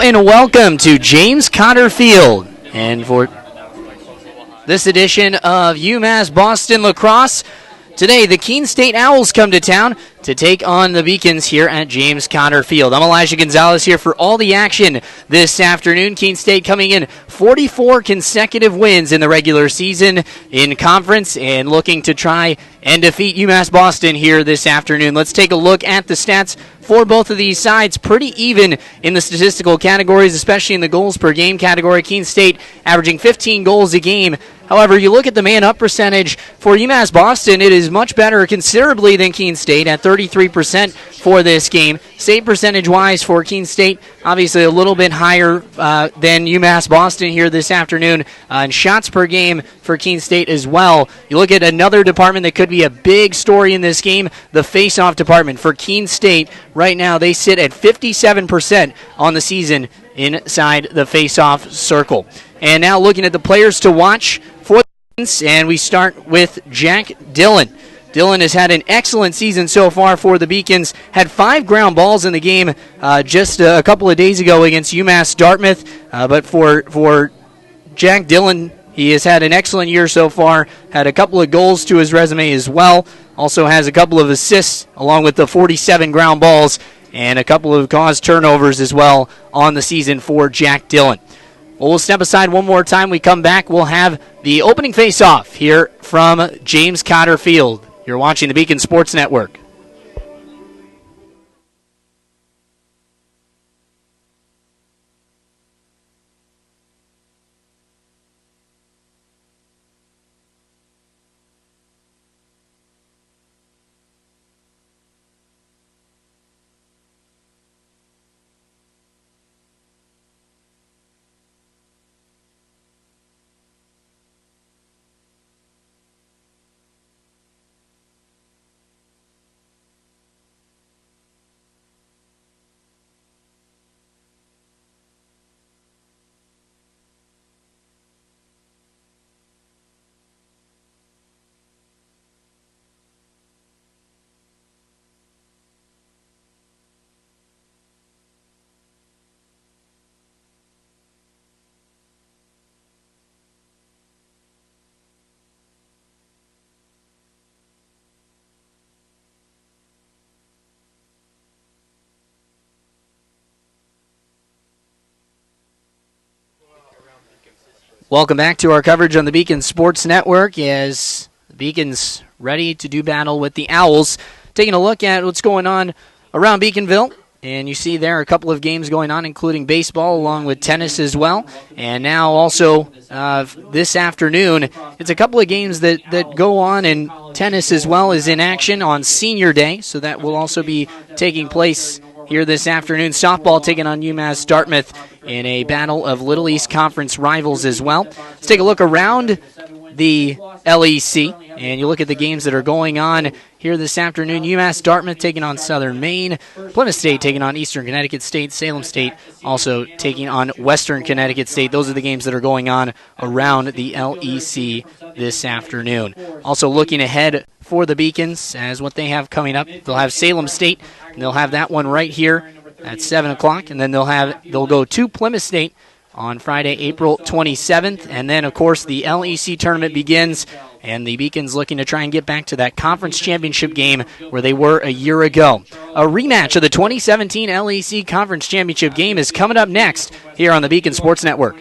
and welcome to James Cotter Field. And for this edition of UMass Boston Lacrosse, today the Keene State Owls come to town to take on the Beacons here at James Cotter Field. I'm Elijah Gonzalez here for all the action this afternoon. Keene State coming in 44 consecutive wins in the regular season in conference and looking to try and defeat UMass Boston here this afternoon. Let's take a look at the stats for both of these sides. Pretty even in the statistical categories, especially in the goals per game category. Keene State averaging 15 goals a game. However, you look at the man-up percentage for UMass Boston, it is much better considerably than Keene State at 33% for this game. Save percentage-wise for Keene State, obviously a little bit higher than UMass Boston here this afternoon. And shots per game for Keene State as well. You look at another department that could be a big story in this game, the face-off department for Keene State. Right now, they sit at 57% on the season inside the face-off circle. And now looking at the players to watch for the Beacons, and we start with Jack Dillon. Dillon has had an excellent season so far for the Beacons. Had 5 ground balls in the game just a couple of days ago against UMass Dartmouth. But for Jack Dillon, he has had an excellent year so far. Had a couple of goals to his resume as well. Also has a couple of assists along with the 47 ground balls and a couple of caused turnovers as well on the season for Jack Dillon. Well, we'll step aside one more time. We come back, we'll have the opening face-off here from James Cotter Field. You're watching the Beacon Sports Network. Welcome back to our coverage on the Beacon Sports Network as the Beacon's ready to do battle with the Owls. Taking a look at what's going on around Beaconville. And you see there a couple of games going on, including baseball along with tennis as well. And now also this afternoon, it's a couple of games that go on, and tennis as well is in action on Senior Day. So that will also be taking place here this afternoon. Softball taking on UMass Dartmouth in a battle of Little East Conference rivals as well. Let's take a look around the LEC, and you look at the games that are going on here this afternoon. UMass Dartmouth taking on Southern Maine, Plymouth State taking on Eastern Connecticut State, Salem State also taking on Western Connecticut State. Those are the games that are going on around the LEC this afternoon. Also looking ahead for the Beacons as what they have coming up. They'll have Salem State, and they'll have that one right here at 7 o'clock, and then they'll go to Plymouth State on Friday, April 27th. And then, of course, the LEC tournament begins, and the Beacons looking to try and get back to that conference championship game where they were a year ago. A rematch of the 2017 LEC conference championship game is coming up next here on the Beacon Sports Network.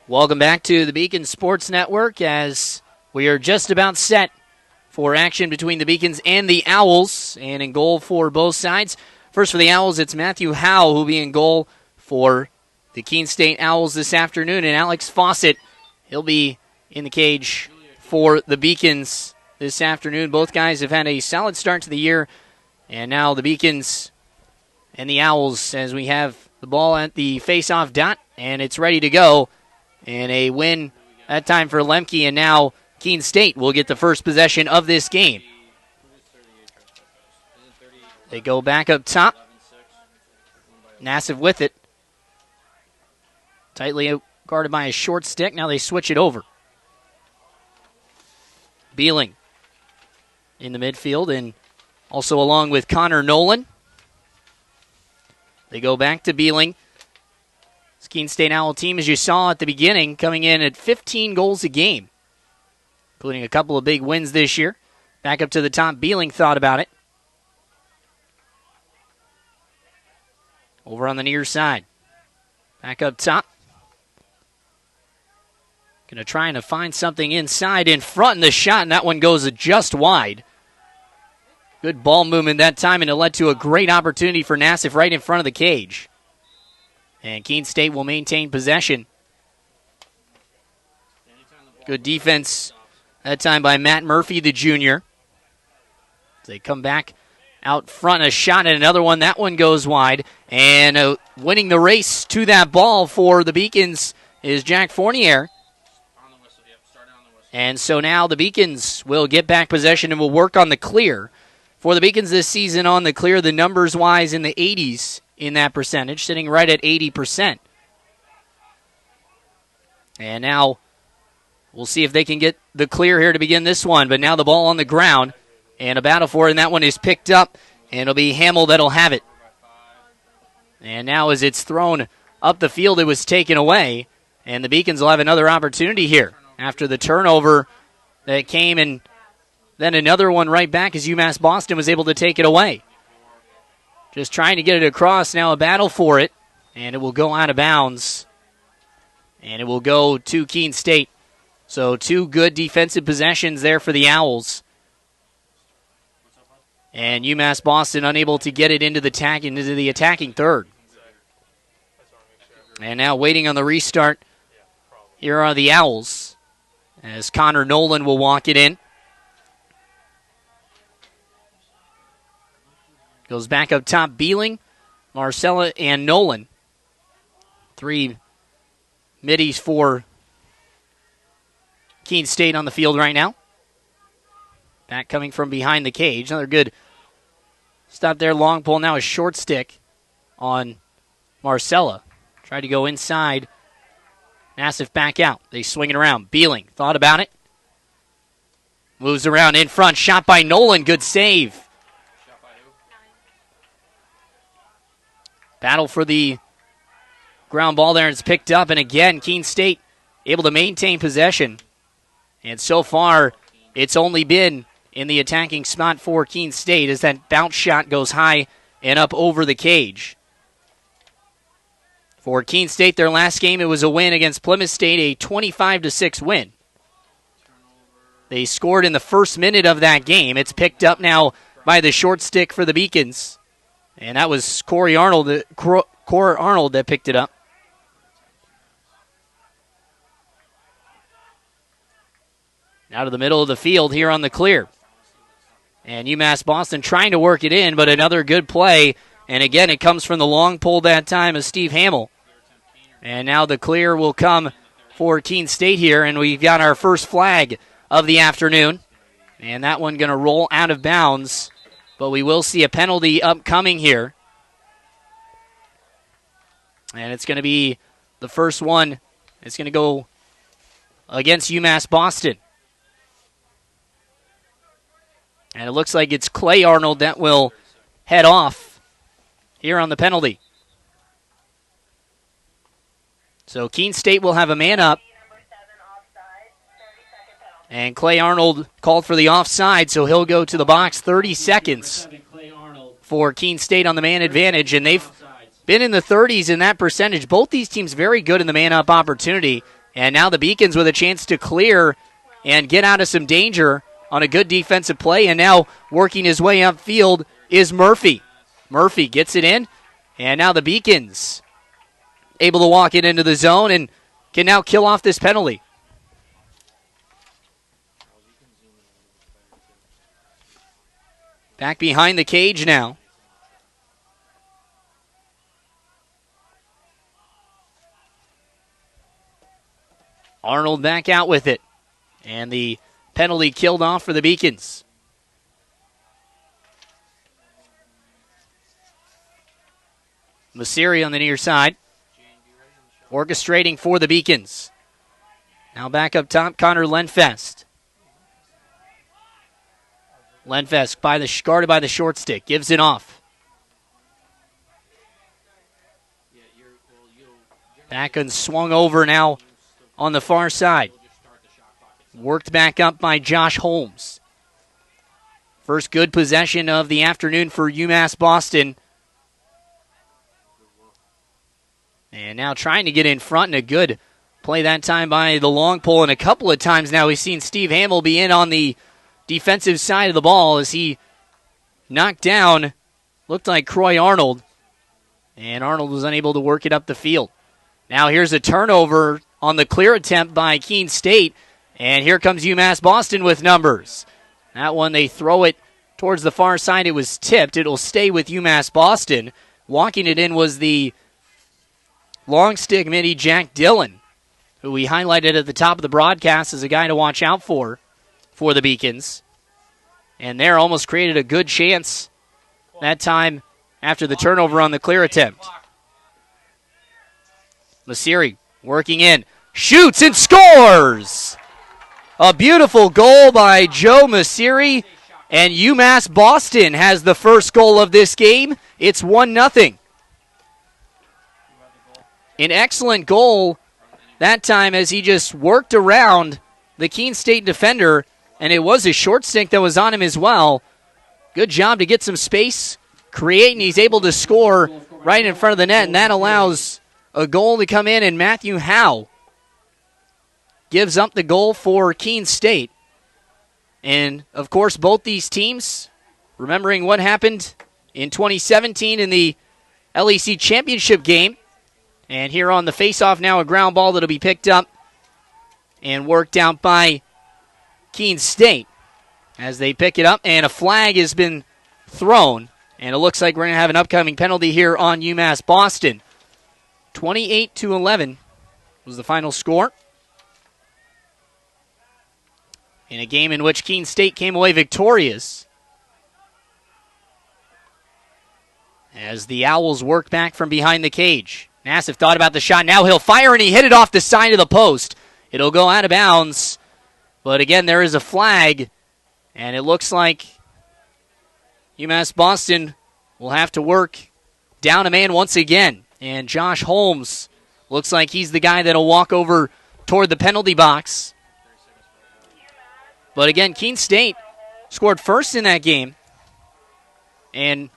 Welcome back to the Beacon Sports Network as we are just about set for action between the Beacons and the Owls, and in goal for both sides. First for the Owls, it's Matthew Howe who will be in goal for the Keene State Owls this afternoon, and Alex Fawcett, he'll be in the cage for the Beacons this afternoon. Both guys have had a solid start to the year, and now the Beacons and the Owls as we have the ball at the face-off dot, and it's ready to go. And a win that time for Lemke, and now Keene State will get the first possession of this game. They go back up top. Nassif with it. Tightly guarded by a short stick. Now they switch it over. Beeling in the midfield, and also along with Connor Nolan. They go back to Beeling. Keene State Owl team, as you saw at the beginning, coming in at 15 goals a game, including a couple of big wins this year. Back up to the top, Beeling thought about it. Over on the near side. Back up top. Going to try and find something inside in front in the shot, and that one goes just wide. Good ball movement that time, and it led to a great opportunity for Nassif right in front of the cage. And Keene State will maintain possession. Good defense that time by Matt Murphy, the junior. They come back out front, a shot and another one. That one goes wide. And winning the race to that ball for the Beacons is Jack Fournier. And so now the Beacons will get back possession and will work on the clear. For the Beacons this season on the clear, the numbers-wise in the 80s in that percentage, sitting right at 80%. And now we'll see if they can get the clear here to begin this one. But now the ball on the ground and a battle for it, and that one is picked up, and it'll be Hamill that'll have it. And now as it's thrown up the field, it was taken away, and the Beacons will have another opportunity here after the turnover that came, and then another one right back as UMass Boston was able to take it away. Just trying to get it across, now a battle for it, and it will go out of bounds, and it will go to Keene State. So two good defensive possessions there for the Owls. And UMass Boston unable to get it into the attacking third. And now waiting on the restart, here are the Owls, as Connor Nolan will walk it in. Goes back up top, Beeling, Marcella, and Nolan. Three middies for Keene State on the field right now. Back coming from behind the cage. Another good stop there, long pull. Now a short stick on Marcella. Tried to go inside. Nassif back out. They swing it around. Beeling thought about it. Moves around in front. Shot by Nolan. Good save. Battle for the ground ball there. It's picked up, and again, Keene State able to maintain possession. And so far, it's only been in the attacking spot for Keene State as that bounce shot goes high and up over the cage. For Keene State, their last game, it was a win against Plymouth State, a 25-6 win. They scored in the first minute of that game. It's picked up now by the short stick for the Beacons. And that was Corey Arnold that picked it up. Out of the middle of the field here on the clear. And UMass Boston trying to work it in, but another good play. And again, it comes from the long pull that time of Steve Hamill. And now the clear will come for Keene State here, and we've got our first flag of the afternoon. And that one going to roll out of bounds. But we will see a penalty upcoming here. And it's going to be the first one. It's going to go against UMass Boston. And it looks like it's Clay Arnold that will head off here on the penalty. So Keene State will have a man up. And Clay Arnold called for the offside, so he'll go to the box. 30 seconds for Keene State on the man advantage, and they've been in the 30s in that percentage. Both these teams very good in the man-up opportunity, And now the Beacons with a chance to clear and get out of some danger on a good defensive play. And now working his way upfield is Murphy. Murphy gets it in. And now the Beacons able to walk it into the zone and can now kill off this penalty. Back behind the cage now. Arnold back out with it. And the penalty killed off for the Beacons. Masiri on the near side. Orchestrating for the Beacons. Now back up top, Connor Lenfest. Lenfest guarded by the short stick. Gives it off. Back and swung over now on the far side. Worked back up by Josh Holmes. First good possession of the afternoon for UMass Boston. And now trying to get in front, and a good play that time by the long pole. And a couple of times now we've seen Steve Hamill be in on the defensive side of the ball as he knocked down, looked like Croy Arnold. And Arnold was unable to work it up the field. Now here's a turnover on the clear attempt by Keene State. And here comes UMass Boston with numbers. That one, they throw it towards the far side. It was tipped. It'll stay with UMass Boston. Walking it in was the long stick midi Jack Dillon, who we highlighted at the top of the broadcast as a guy to watch out for the Beacons. And there almost created a good chance that time after the turnover on the clear attempt. Masiri working in, shoots and scores! A beautiful goal by Joe Masiri, and UMass Boston has the first goal of this game. It's 1-0. An excellent goal that time as he just worked around the Keene State defender, and it was a short stick that was on him as well. Good job to get some space, create, and he's able to score right in front of the net, and that allows a goal to come in, and Matthew Howe gives up the goal for Keene State. And, of course, both these teams, remembering what happened in 2017 in the LEC championship game, and here on the face-off now, a ground ball that'll be picked up and worked out by Keene State as they pick it up, and a flag has been thrown, and it looks like we're going to have an upcoming penalty here on UMass Boston. 28-11 was the final score in a game in which Keene State came away victorious as the Owls work back from behind the cage. Nassif thought about the shot. Now he'll fire, and he hit it off the side of the post. It'll go out of bounds. But again, there is a flag, and it looks like UMass Boston will have to work down a man once again. And Josh Holmes looks like he's the guy that'll walk over toward the penalty box. But again, Keene State scored first in that game. And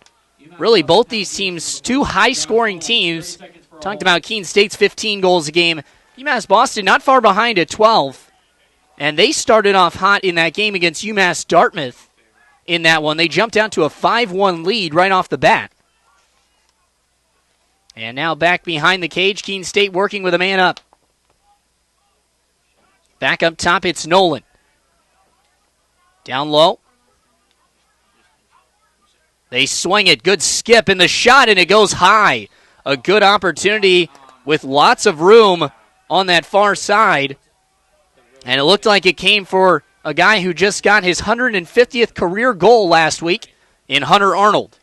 really both these teams, two high-scoring teams. Talked about Keene State's 15 goals a game. UMass Boston not far behind at 12. And they started off hot in that game against UMass Dartmouth in that one. They jumped out to a 5-1 lead right off the bat. And now back behind the cage, Keene State working with a man up. Back up top, it's Nolan. Down low. They swing it. Good skip in the shot, and it goes high. A good opportunity with lots of room on that far side. And it looked like it came for a guy who just got his 150th career goal last week in Hunter Arnold.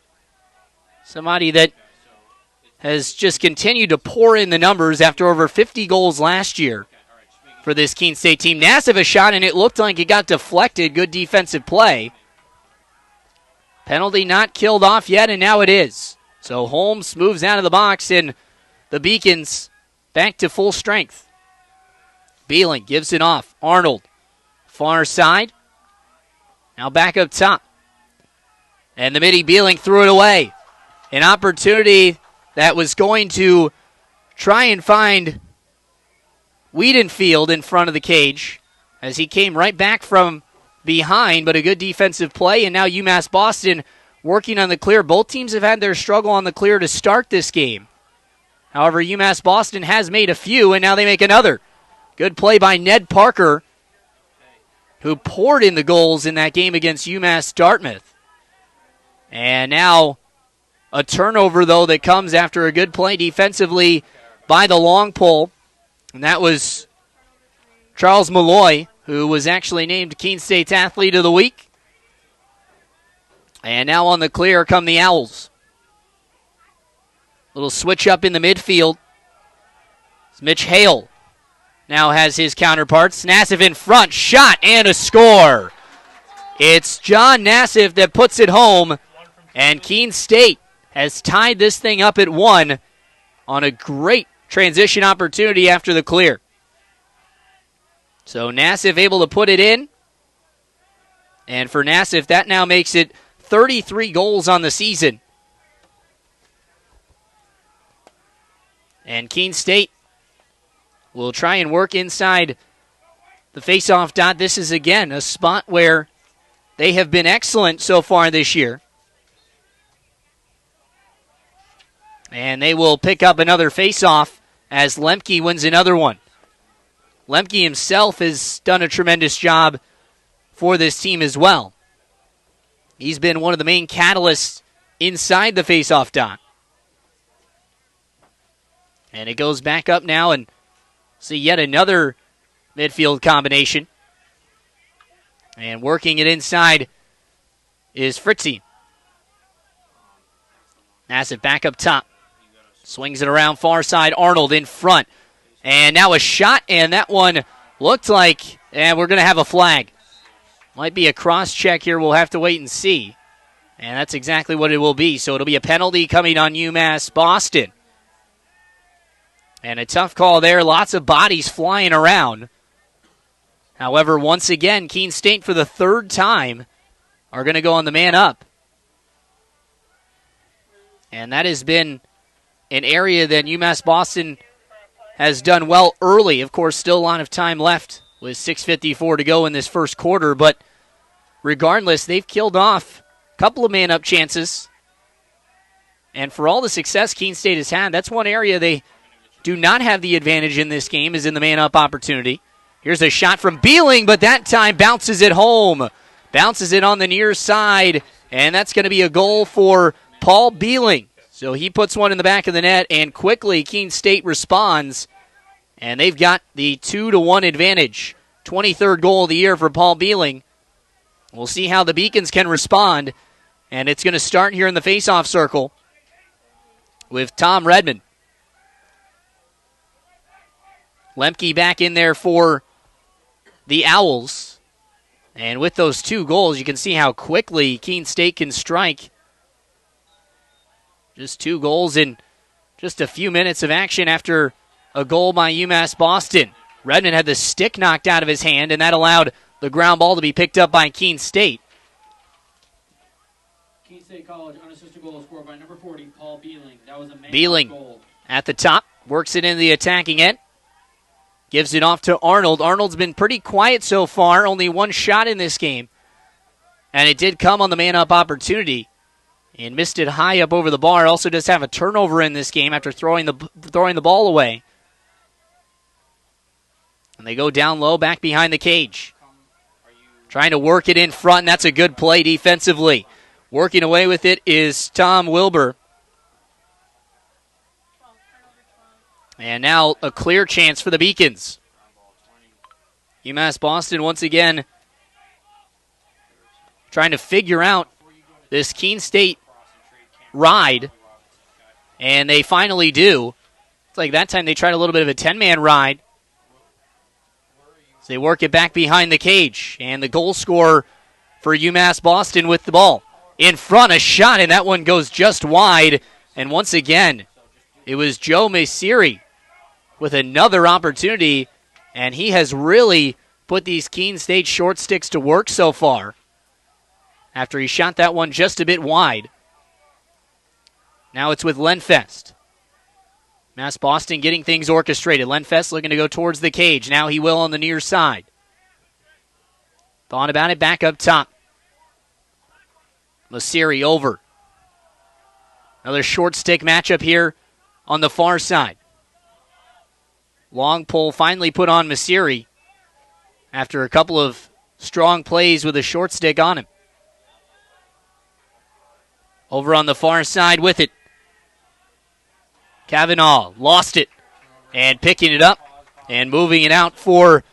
Somebody that has just continued to pour in the numbers after over 50 goals last year for this Keene State team. Nassif a shot, and it looked like it got deflected. Good defensive play. Penalty not killed off yet, and now it is. So Holmes moves out of the box, and the Beacons back to full strength. Beeling gives it off. Arnold, far side. Now back up top. And the midi Beeling threw it away. An opportunity that was going to try and find Wiedenfield in front of the cage as he came right back from behind, but a good defensive play, and now UMass Boston working on the clear. Both teams have had their struggle on the clear to start this game. However, UMass Boston has made a few, and now they make another. Good play by Ned Parker, who poured in the goals in that game against UMass Dartmouth. And now a turnover, though, that comes after a good play defensively by the long pole. And that was Charles Malloy, who was actually named Keene State's Athlete of the Week. And now on the clear come the Owls. Little switch up in the midfield. Mitch Hale now has his counterparts. Nassif in front, shot, and a score. It's John Nassif that puts it home, and Keene State has tied this thing up at 1 on a great transition opportunity after the clear. So Nassif able to put it in, and for Nassif, that now makes it 33 goals on the season. And Keene State will try and work inside the faceoff dot. This is, again, a spot where they have been excellent so far this year. And they will pick up another faceoff as Lemke wins another one. Lemke himself has done a tremendous job for this team as well. He's been one of the main catalysts inside the faceoff dot. And it goes back up now, and see yet another midfield combination. And working it inside is Fritzy. Nassif back up top. Swings it around far side. Arnold in front. And now a shot, and that one looked like, and we're going to have a flag. Might be a cross check here. We'll have to wait and see. And that's exactly what it will be. So it'll be a penalty coming on UMass Boston. And a tough call there. Lots of bodies flying around. However, once again, Keene State for the third time are going to go on the man up. And that has been an area that UMass Boston has done well early. Of course, still a lot of time left with 6:54 to go in this first quarter. But regardless, they've killed off a couple of man-up chances. And for all the success Keene State has had, that's one area they do not have the advantage in this game, is in the man-up opportunity. Here's a shot from Beeling, but that time bounces it home. Bounces it on the near side, and that's going to be a goal for Paul Beeling. So he puts one in the back of the net, and quickly Keene State responds, and they've got the 2-1 advantage. 23rd goal of the year for Paul Beeling. We'll see how the Beacons can respond, and it's going to start here in the faceoff circle with Tom Redmond. Lemke back in there for the Owls. And with those 2 goals, you can see how quickly Keene State can strike. Just 2 goals in just a few minutes of action after a goal by UMass Boston. Redmond had the stick knocked out of his hand, and that allowed the ground ball to be picked up by Keene State. Keene State College, unassisted goal scored by number 40, Paul Beeling. That was a man Beeling goal. At the top, works it in the attacking end. Gives it off to Arnold. Arnold's been pretty quiet so far, only 1 shot in this game. And it did come on the man-up opportunity. And missed it high up over the bar. Also does have a turnover in this game after throwing the ball away. And they go down low, back behind the cage. Trying to work it in front, and that's a good play defensively. Working away with it is Tom Wilbur. And now a clear chance for the Beacons. UMass Boston once again trying to figure out this Keene State ride, and they finally do. It's like that time they tried a little bit of a 10-man ride. So they work it back behind the cage, and the goal scorer for UMass Boston with the ball. In front, a shot, and that one goes just wide. And once again, it was Joe Masiri with another opportunity, and he has really put these Keene State short sticks to work so far after he shot that one just a bit wide. Now it's with Lenfest. Mass Boston getting things orchestrated. Lenfest looking to go towards the cage. Now he will on the near side. Thought about it, back up top. Masiri over. Another short stick matchup here on the far side. Long pull finally put on Masiri after a couple of strong plays with a short stick on him. Over on the far side with it. Kavanaugh lost it and picking it up and moving it out for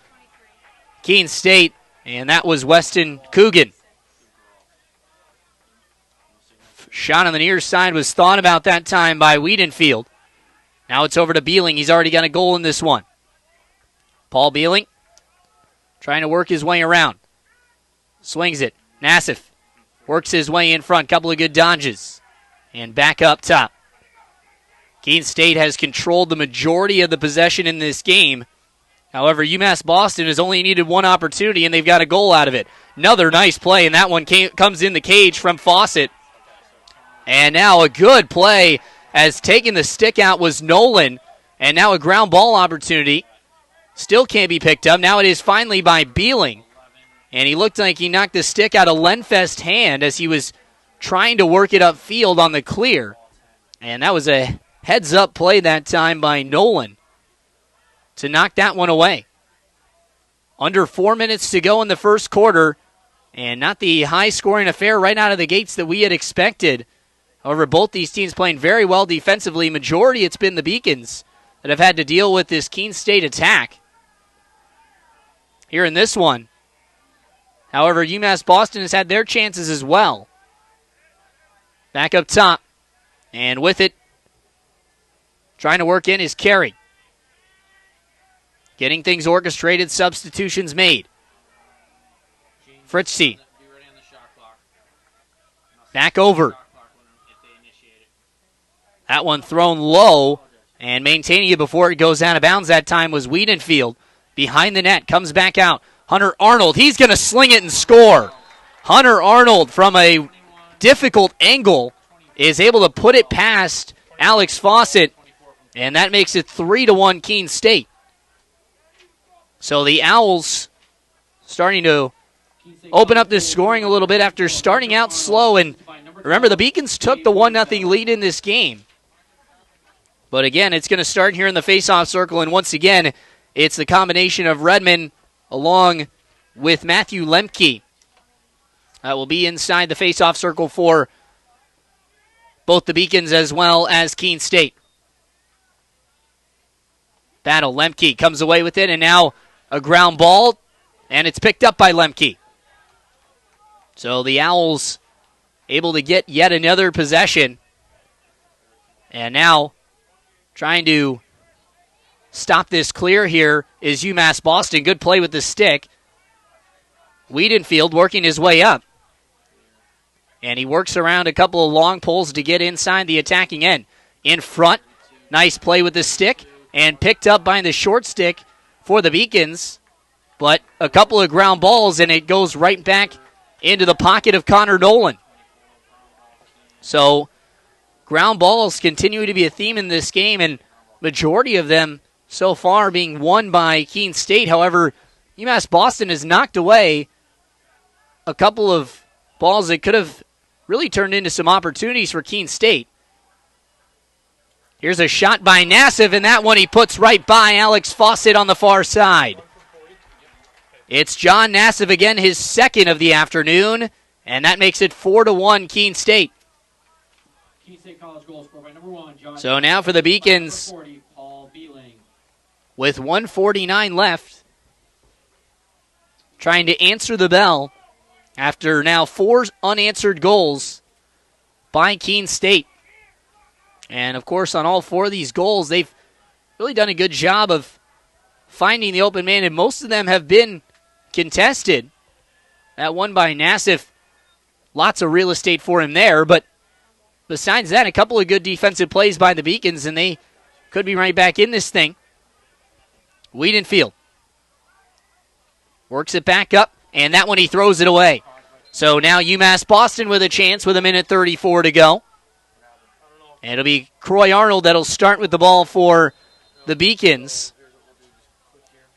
Keene State, and that was Weston Coogan. Shot on the near side was thought about that time by Wiedenfield. Now it's over to Beeling. He's already got a goal in this one. Paul Beeling trying to work his way around. Swings it. Nassif works his way in front. Couple of good dodges. And back up top. Keene State has controlled the majority of the possession in this game. However, UMass Boston has only needed one opportunity, and they've got a goal out of it. Another nice play, and that one comes in the cage from Fawcett. And now a good play as taking the stick out was Nolan. And now a ground ball opportunity. Still can't be picked up. Now it is finally by Beeling. And he looked like he knocked the stick out of Lenfest's hand as he was trying to work it upfield on the clear. And that was a heads-up play that time by Nolan to knock that one away. Under 4 minutes to go in the first quarter, and not the high-scoring affair right out of the gates that we had expected. However, both these teams playing very well defensively. Majority, it's been the Beacons that have had to deal with this Keene State attack here in this one. However, UMass Boston has had their chances as well. Back up top, and with it, trying to work in is Carey. Getting things orchestrated, substitutions made. Fritzy. Back over. That one thrown low, and maintaining it before it goes out of bounds that time was Wiedenfield. Behind the net, comes back out. Hunter Arnold, he's going to sling it and score. Hunter Arnold, from a difficult angle, is able to put it past Alex Fawcett, and that makes it 3-1 Keene State. So the Owls starting to open up this scoring a little bit after starting out slow. And remember, the Beacons took the 1-0 lead in this game. But again, it's going to start here in the faceoff circle. And once again, it's the combination of Redmond along with Matthew Lemke that will be inside the faceoff circle for both the Beacons as well as Keene State. Battle. Lemke comes away with it, and now a ground ball, and it's picked up by Lemke. So the Owls able to get yet another possession. And now trying to stop this clear here is UMass Boston. Good play with the stick. Wiedenfield working his way up. And he works around a couple of long pulls to get inside the attacking end. In front, nice play with the stick, and picked up by the short stick for the Beacons, but a couple of ground balls, and it goes right back into the pocket of Connor Nolan. So ground balls continue to be a theme in this game, and majority of them so far being won by Keene State. However, UMass Boston has knocked away a couple of balls that could have really turned into some opportunities for Keene State. Here's a shot by Nassif, and that one he puts right by Alex Fawcett on the far side. It's John Nassif again, his second of the afternoon, and that makes it 4-1 Keene State. Keene State College goal scored by number 1, John. So now for the Beacons, 40, Paul Beeling. with 1:49 left, trying to answer the bell after now 4 unanswered goals by Keene State. And, of course, on all 4 of these goals, they've really done a good job of finding the open man, and most of them have been contested. That one by Nassif, lots of real estate for him there, but besides that, a couple of good defensive plays by the Beacons, and they could be right back in this thing. Wiedenfield works it back up, and that one he throws it away. So now UMass Boston with a chance with 1:34 to go. And it'll be Croy Arnold that'll start with the ball for the Beacons.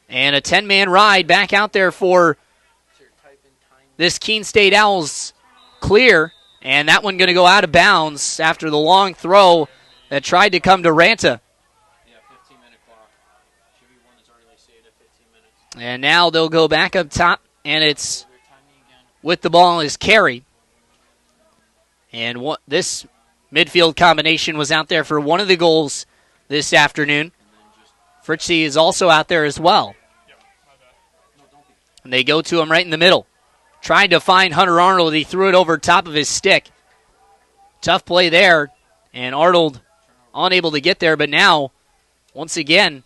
And a 10-man ride back out there for this Keene State Owls clear. And that one going to go out of bounds after the long throw that tried to come to Ranta. And now they'll go back up top, and it's with the ball is Carey. And this midfield combination was out there for one of the goals this afternoon. Fritchie is also out there as well. And they go to him right in the middle. Trying to find Hunter Arnold. He threw it over top of his stick. Tough play there. And Arnold unable to get there. But now, once again,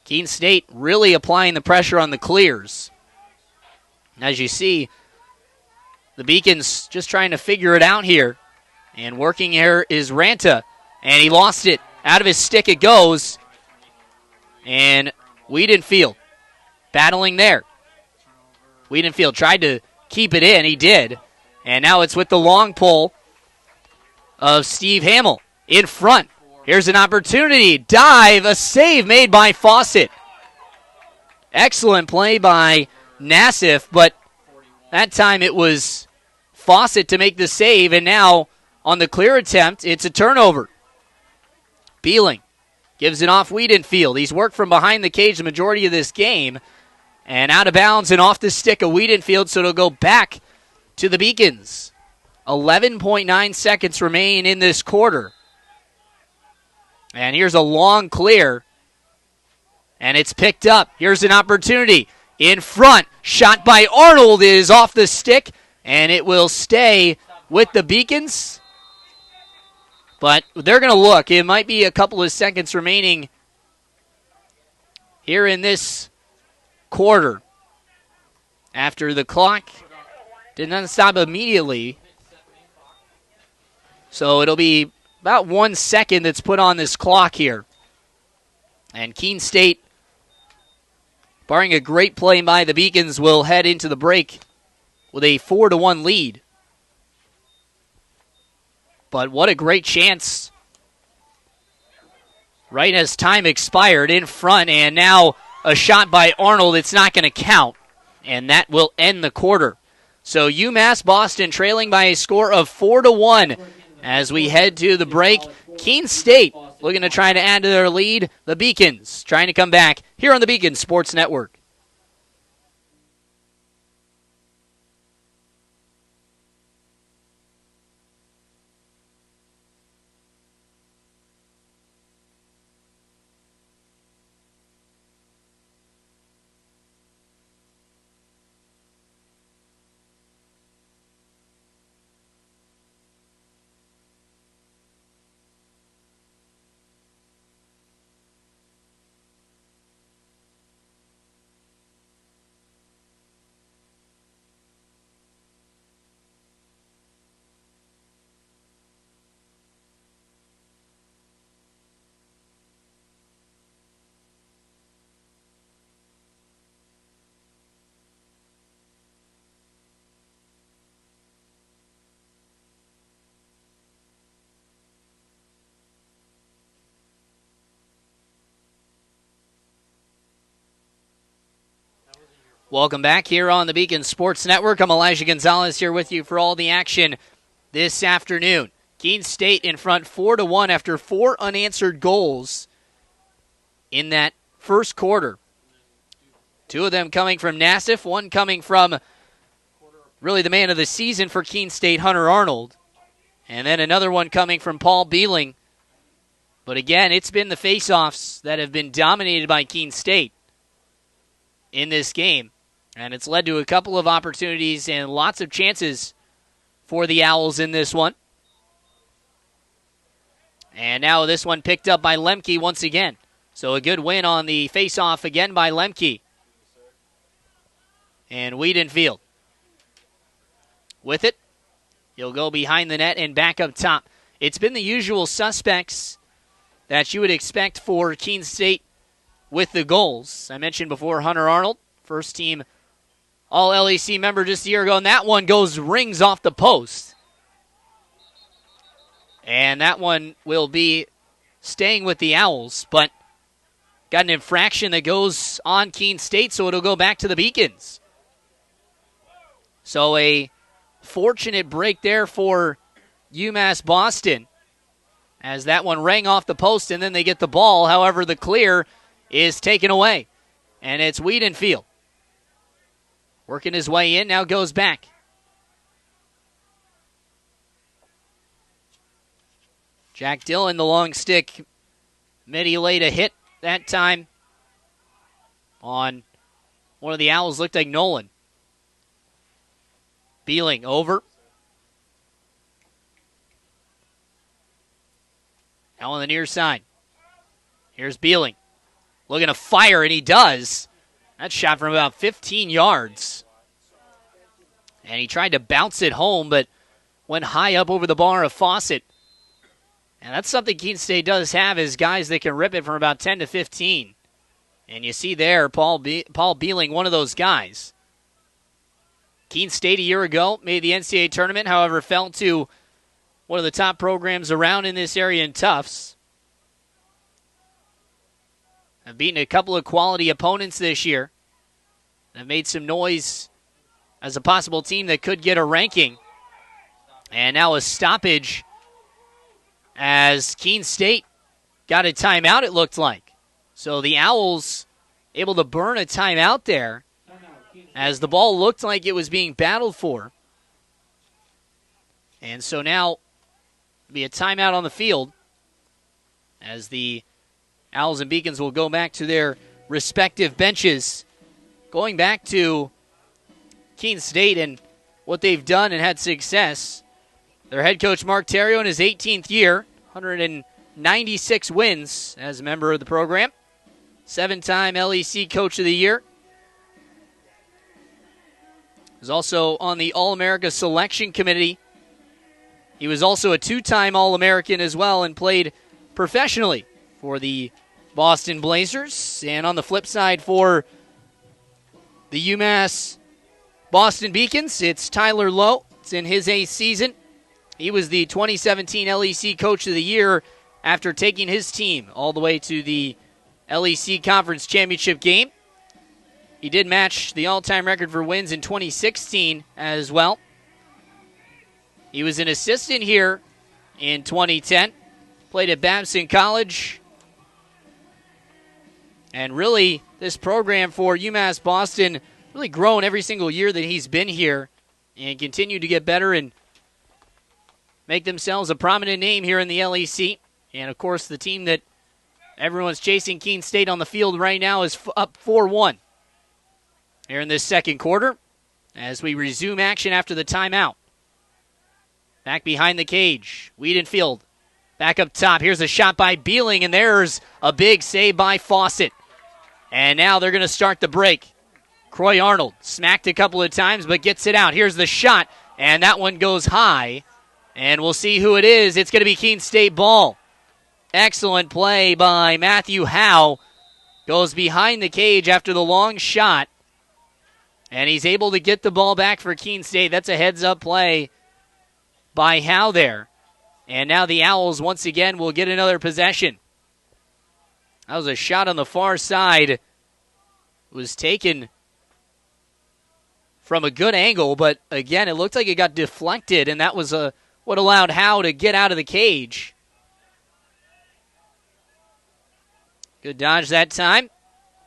Keene State really applying the pressure on the clears. As you see, the Beacons just trying to figure it out here. And working here is Ranta. And he lost it. Out of his stick it goes. And Wiedenfield battling there. Wiedenfield tried to keep it in. He did. And now it's with the long pull of Steve Hamill in front. Here's an opportunity. Dive. A save made by Fawcett. Excellent play by Nassif, but that time it was Fawcett to make the save. And now on the clear attempt, it's a turnover. Beeling gives it off Wiedenfield. He's worked from behind the cage the majority of this game. And out of bounds and off the stick of Wiedenfield, so it'll go back to the Beacons. 11.9 seconds remain in this quarter. And here's a long clear. And it's picked up. Here's an opportunity. In front. Shot by Arnold is off the stick. And it will stay with the Beacons. But they're going to look. It might be a couple of seconds remaining here in this quarter. After the clock did not stop immediately. So it'll be about 1 second that's put on this clock here. And Keene State, barring a great play by the Beacons, will head into the break with a 4-1 lead. But what a great chance. Right as time expired in front, and now a shot by Arnold. It's not going to count, and that will end the quarter. So UMass Boston trailing by a score of 4-1 as we head to the break. Keene State looking to try to add to their lead. The Beacons trying to come back here on the Beacon Sports Network. Welcome back here on the Beacon Sports Network. I'm Elijah Gonzalez here with you for all the action this afternoon. Keene State in front 4-1 after 4 unanswered goals in that first quarter. 2 of them coming from Nassif, 1 coming from really the man of the season for Keene State, Hunter Arnold. And then another one coming from Paul Beeling. But again, it's been the faceoffs that have been dominated by Keene State in this game. And it's led to a couple of opportunities and lots of chances for the Owls in this one. And now this one picked up by Lemke once again. So a good win on the face-off again by Lemke. And Wiedenfield with it. He'll go behind the net and back up top. It's been the usual suspects that you would expect for Keene State with the goals. I mentioned before Hunter Arnold, first team All-LAC member just a year ago, and that one rings off the post. And that one will be staying with the Owls, but got an infraction that goes on Keene State, so it'll go back to the Beacons. So a fortunate break there for UMass Boston, as that one rang off the post, and then they get the ball. However, the clear is taken away, and it's Wiedenfield. Working his way in, now goes back. Jack Dillon, the long stick. Mitty laid a hit that time on one of the Owls, looked like Nolan. Beeling over. Now on the near side. Here's Beeling. Looking to fire, and he does. That shot from about 15 yards. And he tried to bounce it home, but went high up over the bar of Fawcett. And that's something Keene State does have, is guys that can rip it from about 10 to 15. And you see there, Paul Beeling, one of those guys. Keene State a year ago made the NCAA tournament, however, fell to one of the top programs around in this area in Tufts. Have beaten a couple of quality opponents this year. Have made some noise as a possible team that could get a ranking. And now a stoppage as Keene State got a timeout, it looked like. So the Owls able to burn a timeout there as the ball looked like it was being battled for. And so now be a timeout on the field as the Owls and Beacons will go back to their respective benches. Going back to Keene State and what they've done and had success. Their head coach, Mark Terrio, in his 18th year, 196 wins as a member of the program. 7-time LEC Coach of the Year. Was also on the All-America Selection Committee. He was also a 2-time All-American as well and played professionally for the Boston Blazers. And on the flip side for the UMass Boston Beacons, it's Tyler Lowe. It's in his 8th season. He was the 2017 LEC Coach of the Year after taking his team all the way to the LEC Conference Championship game. He did match the all-time record for wins in 2016 as well. He was an assistant here in 2010. Played at Babson College. And really, this program for UMass Boston really grown every single year that he's been here and continued to get better and make themselves a prominent name here in the LEC. And, of course, the team that everyone's chasing, Keene State, on the field right now is up 4-1 here in this second quarter as we resume action after the timeout. Back behind the cage, Wiedenfield back up top. Here's a shot by Beeling, and there's a big save by Fawcett. And now they're going to start the break. Croy Arnold smacked a couple of times but gets it out. Here's the shot, and that one goes high. And we'll see who it is. It's going to be Keene State ball. Excellent play by Matthew Howe. Goes behind the cage after the long shot. And he's able to get the ball back for Keene State. That's a heads-up play by Howe there. And now the Owls once again will get another possession. That was a shot on the far side. It was taken from a good angle, but again, it looked like it got deflected, and that was what allowed Howe to get out of the cage. Good dodge that time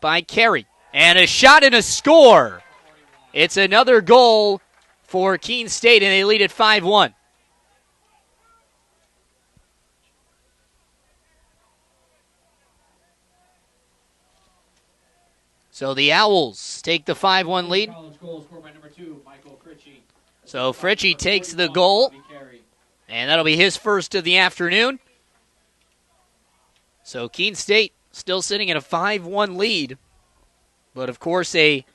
by Carey. And a shot and a score. It's another goal for Keene State, and they lead at 5-1. So the Owls take the 5-1 lead. So Fritchie takes the goal, and that'll be his first of the afternoon. So Keene State still sitting at a 5-1 lead, but of course a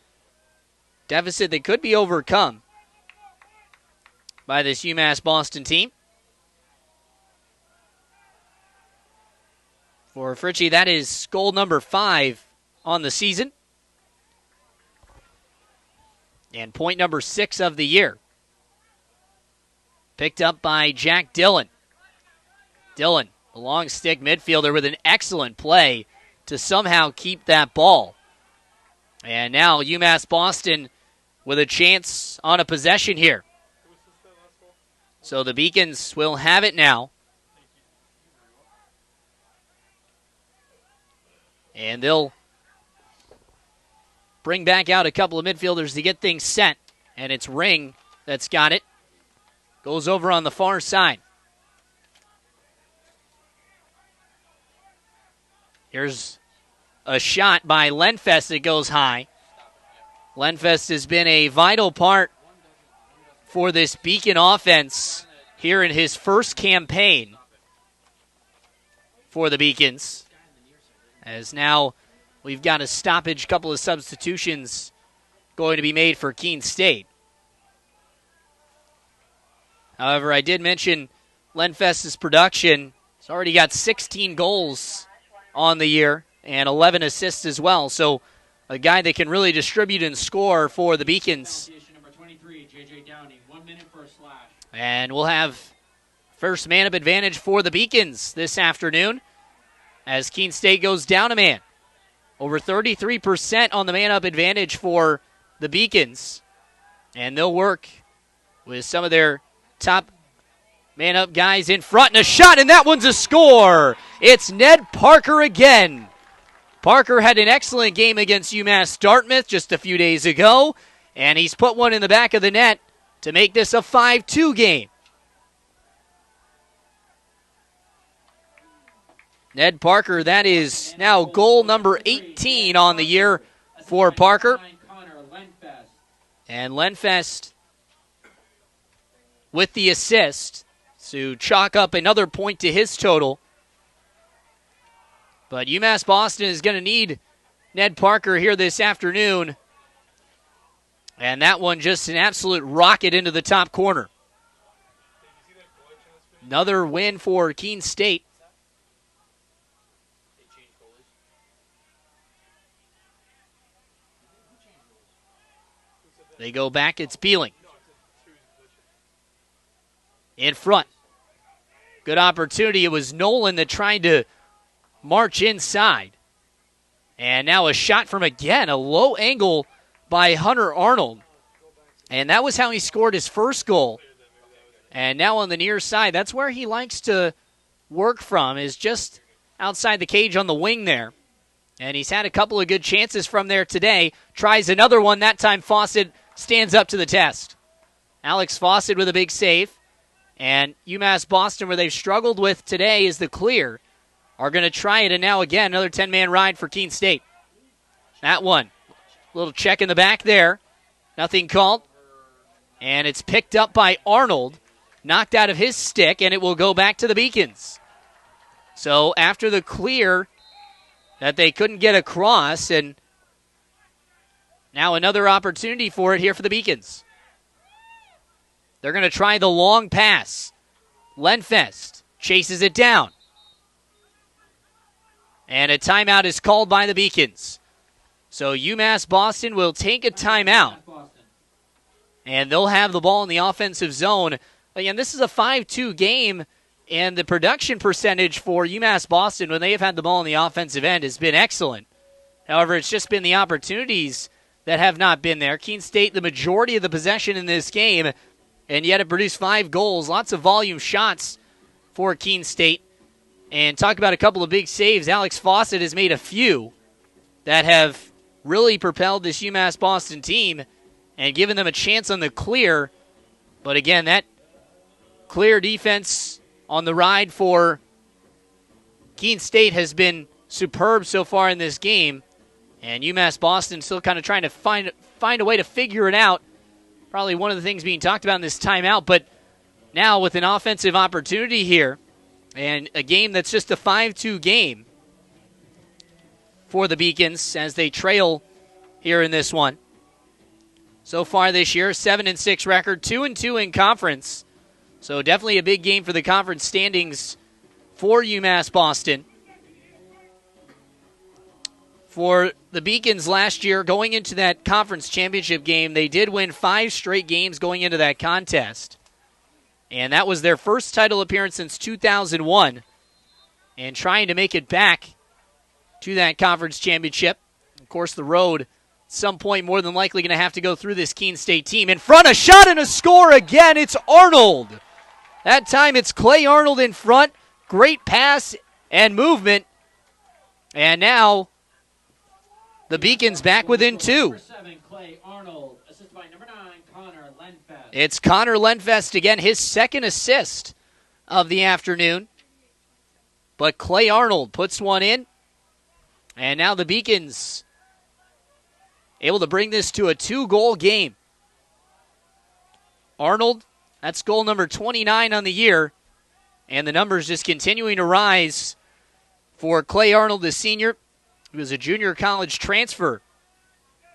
deficit that could be overcome by this UMass Boston team. For Fritchie, that is goal number 5 on the season. And point number 6 of the year. Picked up by Jack Dillon. Dillon, a long stick midfielder with an excellent play to somehow keep that ball. And now UMass Boston with a chance on a possession here. So the Beacons will have it now. And they'll bring back out a couple of midfielders to get things set. And it's Ring that's got it. Goes over on the far side. Here's a shot by Lenfest that goes high. Lenfest has been a vital part for this Beacon offense here in his first campaign for the Beacons. As now we've got a stoppage, couple of substitutions going to be made for Keene State. However, I did mention Lenfest's production. He's already got 16 goals on the year and 11 assists as well. So a guy that can really distribute and score for the Beacons. And we'll have first man-up advantage for the Beacons this afternoon as Keene State goes down a man. Over 33% on the man-up advantage for the Beacons. And they'll work with some of their top man-up guys in front. And a shot, and that one's a score. It's Ned Parker again. Parker had an excellent game against UMass Dartmouth just a few days ago, and he's put one in the back of the net to make this a 5-2 game. Ned Parker, that is now goal number 18 on the year for Parker. And Lenfest with the assist to chalk up another point to his total. But UMass Boston is going to need Ned Parker here this afternoon. And that one just an absolute rocket into the top corner. Another win for Keene State. They go back, it's Beeling. In front. Good opportunity. It was Nolan that tried to march inside. And now a shot from, again, a low angle by Hunter Arnold. And that was how he scored his first goal. And now on the near side, that's where he likes to work from, is just outside the cage on the wing there. And he's had a couple of good chances from there today. Tries another one. That time Fawcett stands up to the test. Alex Fawcett with a big save. And UMass Boston, where they've struggled with today, is the clear. Are going to try it, and now again, another 10-man ride for Keene State. That one. Little check in the back there. Nothing called. And it's picked up by Arnold. Knocked out of his stick, and it will go back to the Beacons. So after the clear that they couldn't get across, and now another opportunity for it here for the Beacons. They're going to try the long pass. Lenfest chases it down. And a timeout is called by the Beacons. So UMass Boston will take a timeout. And they'll have the ball in the offensive zone. Again, this is a 5-2 game, and the production percentage for UMass Boston when they have had the ball in the offensive end has been excellent. However, it's just been the opportunities that have not been there. Keene State, the majority of the possession in this game, and yet it produced 5 goals. Lots of volume shots for Keene State. And talk about a couple of big saves. Alex Fawcett has made a few that have really propelled this UMass Boston team and given them a chance on the clear. But again, that clear defense on the ride for Keene State has been superb so far in this game. And UMass Boston still kind of trying to find a way to figure it out. Probably one of the things being talked about in this timeout. But now with an offensive opportunity here, and a game that's just a 5-2 game for the Beacons as they trail here in this one. So far this year, 7-6 record, 2-2 in conference. So definitely a big game for the conference standings for UMass Boston. For the Beacons last year, going into that conference championship game, they did win 5 straight games going into that contest. And that was their first title appearance since 2001. And trying to make it back to that conference championship. Of course, the road at some point more than likely going to have to go through this Keene State team. In front, a shot and a score again. It's Arnold. That time it's Clay Arnold in front. Great pass and movement. And now the Beacons back within 2. Number 7, Clay Arnold, assisted by number 9, Connor Lenfest. It's Connor Lenfest again, his second assist of the afternoon. But Clay Arnold puts one in. And now the Beacons able to bring this to a 2-goal game. Arnold, that's goal number 29 on the year. And the numbers just continuing to rise for Clay Arnold, the senior. He was a junior college transfer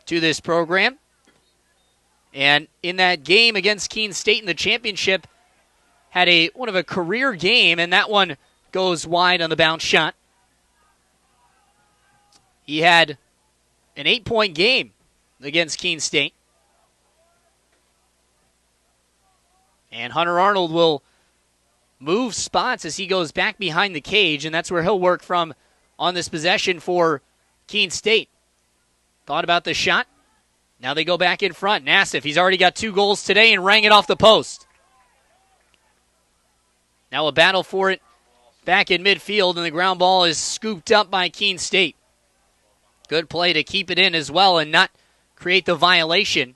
to this program. And in that game against Keene State in the championship, had one of a career game, and that one goes wide on the bounce shot. He had an 8-point game against Keene State. And Hunter Arnold will move spots as he goes back behind the cage, and that's where he'll work from on this possession for Keene State. Thought about the shot. Now they go back in front. Nassif, he's already got 2 goals today and rang it off the post. Now a battle for it back in midfield, and the ground ball is scooped up by Keene State. Good play to keep it in as well and not create the violation.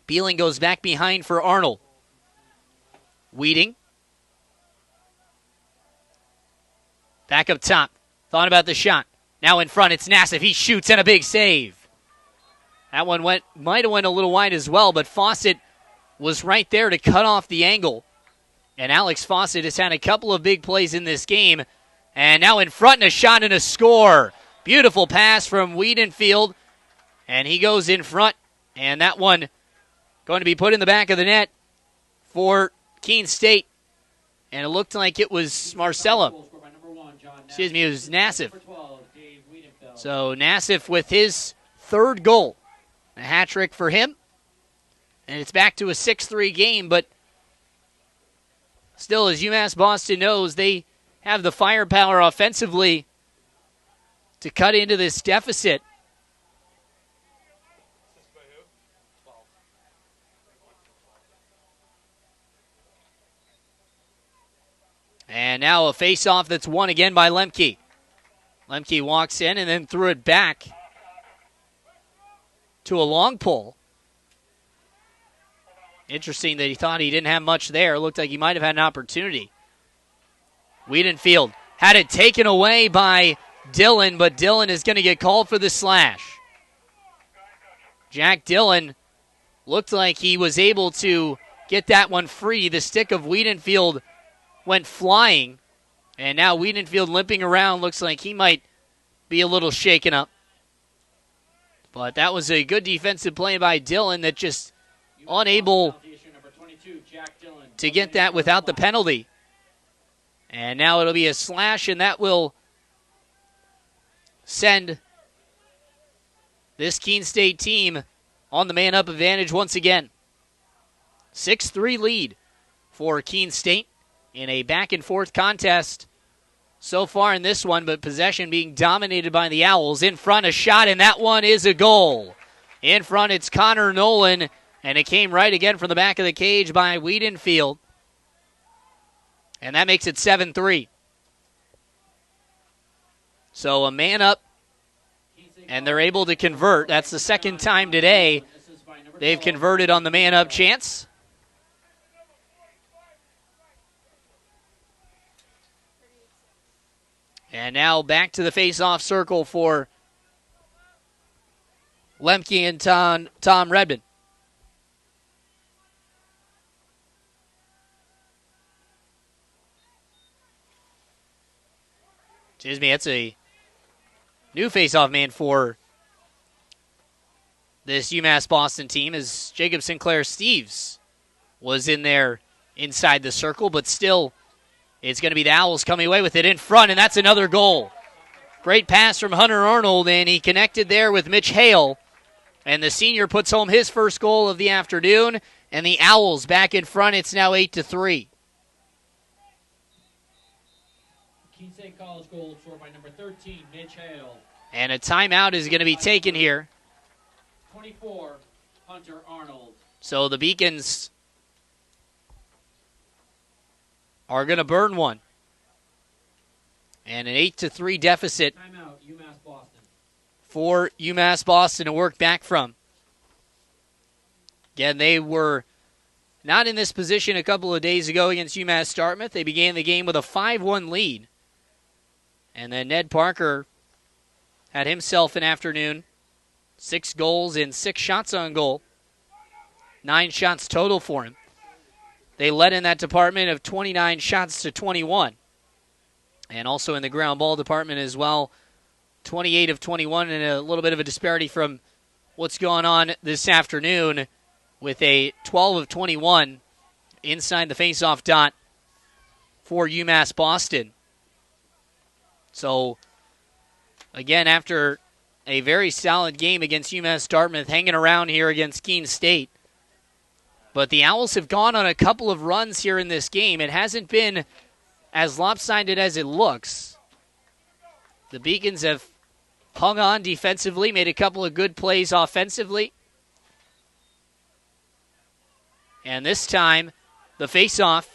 Beeling goes back behind for Arnold. Weeding. Back up top. Thought about the shot. Now in front, it's Nassif. He shoots and a big save. That one might have went a little wide as well, but Fawcett was right there to cut off the angle. And Alex Fawcett has had a couple of big plays in this game. And now in front, and a shot and a score. Beautiful pass from Wiedenfield. And he goes in front. And that one going to be put in the back of the net for Keene State. And it looked like it was Marcella. Excuse me, it was Nassif. So Nassif with his 3rd goal. A hat trick for him. And it's back to a 6-3 game, but still, as UMass Boston knows, they have the firepower offensively to cut into this deficit. And now a face-off that's won again by Lemke. Lemke walks in and then threw it back to a long pull. Interesting that he thought he didn't have much there. It looked like he might have had an opportunity. Wiedenfield had it taken away by Dillon, but Dillon is going to get called for the slash. Jack Dillon looked like he was able to get that one free. The stick of Wiedenfield went flying, and now Wiedenfield limping around. Looks like he might be a little shaken up. But that was a good defensive play by Dillon that just unable to get that without the penalty. And now it'll be a slash, and that will send this Keene State team on the man-up advantage once again. 6-3 lead for Keene State in a back-and-forth contest so far in this one, but possession being dominated by the Owls. In front, a shot, and that one is a goal. In front, it's Connor Nolan, and it came right again from the back of the cage by Wiedenfield. And that makes it 7-3. So a man up, and they're able to convert. That's the second time today they've converted on the man-up chance. And now back to the face-off circle for Lemke and Tom Redmond. Excuse me, that's a new face-off man for this UMass Boston team, as Jacob Sinclair Steves was in there inside the circle, but still it's going to be the Owls coming away with it in front, and that's another goal. Great pass from Hunter Arnold, and he connected there with Mitch Hale. And the senior puts home his first goal of the afternoon, And the Owls back in front. It's now 8-3. Keene State College goal scored by number 13, Mitch Hale. And a timeout is going to be taken here. 24, Hunter Arnold. So the Beacons are going to burn one. And an 8-3 deficit Timeout, UMass Boston. for UMass Boston to work back from. Again, they were not in this position a couple of days ago against UMass Dartmouth. They began the game with a 5-1 lead. And then Ned Parker had himself an afternoon. 6 goals and 6 shots on goal. 9 shots total for him. They led in that department of 29 shots to 21. And also in the ground ball department as well, 28 of 21, and a little bit of a disparity from what's going on this afternoon with a 12 of 21 inside the faceoff dot for UMass Boston. So, again, after a very solid game against UMass Dartmouth, hanging around here against Keene State. But the Owls have gone on a couple of runs here in this game. It hasn't been as lopsided as it looks. The Beacons have hung on defensively, made a couple of good plays offensively. And this time, the faceoff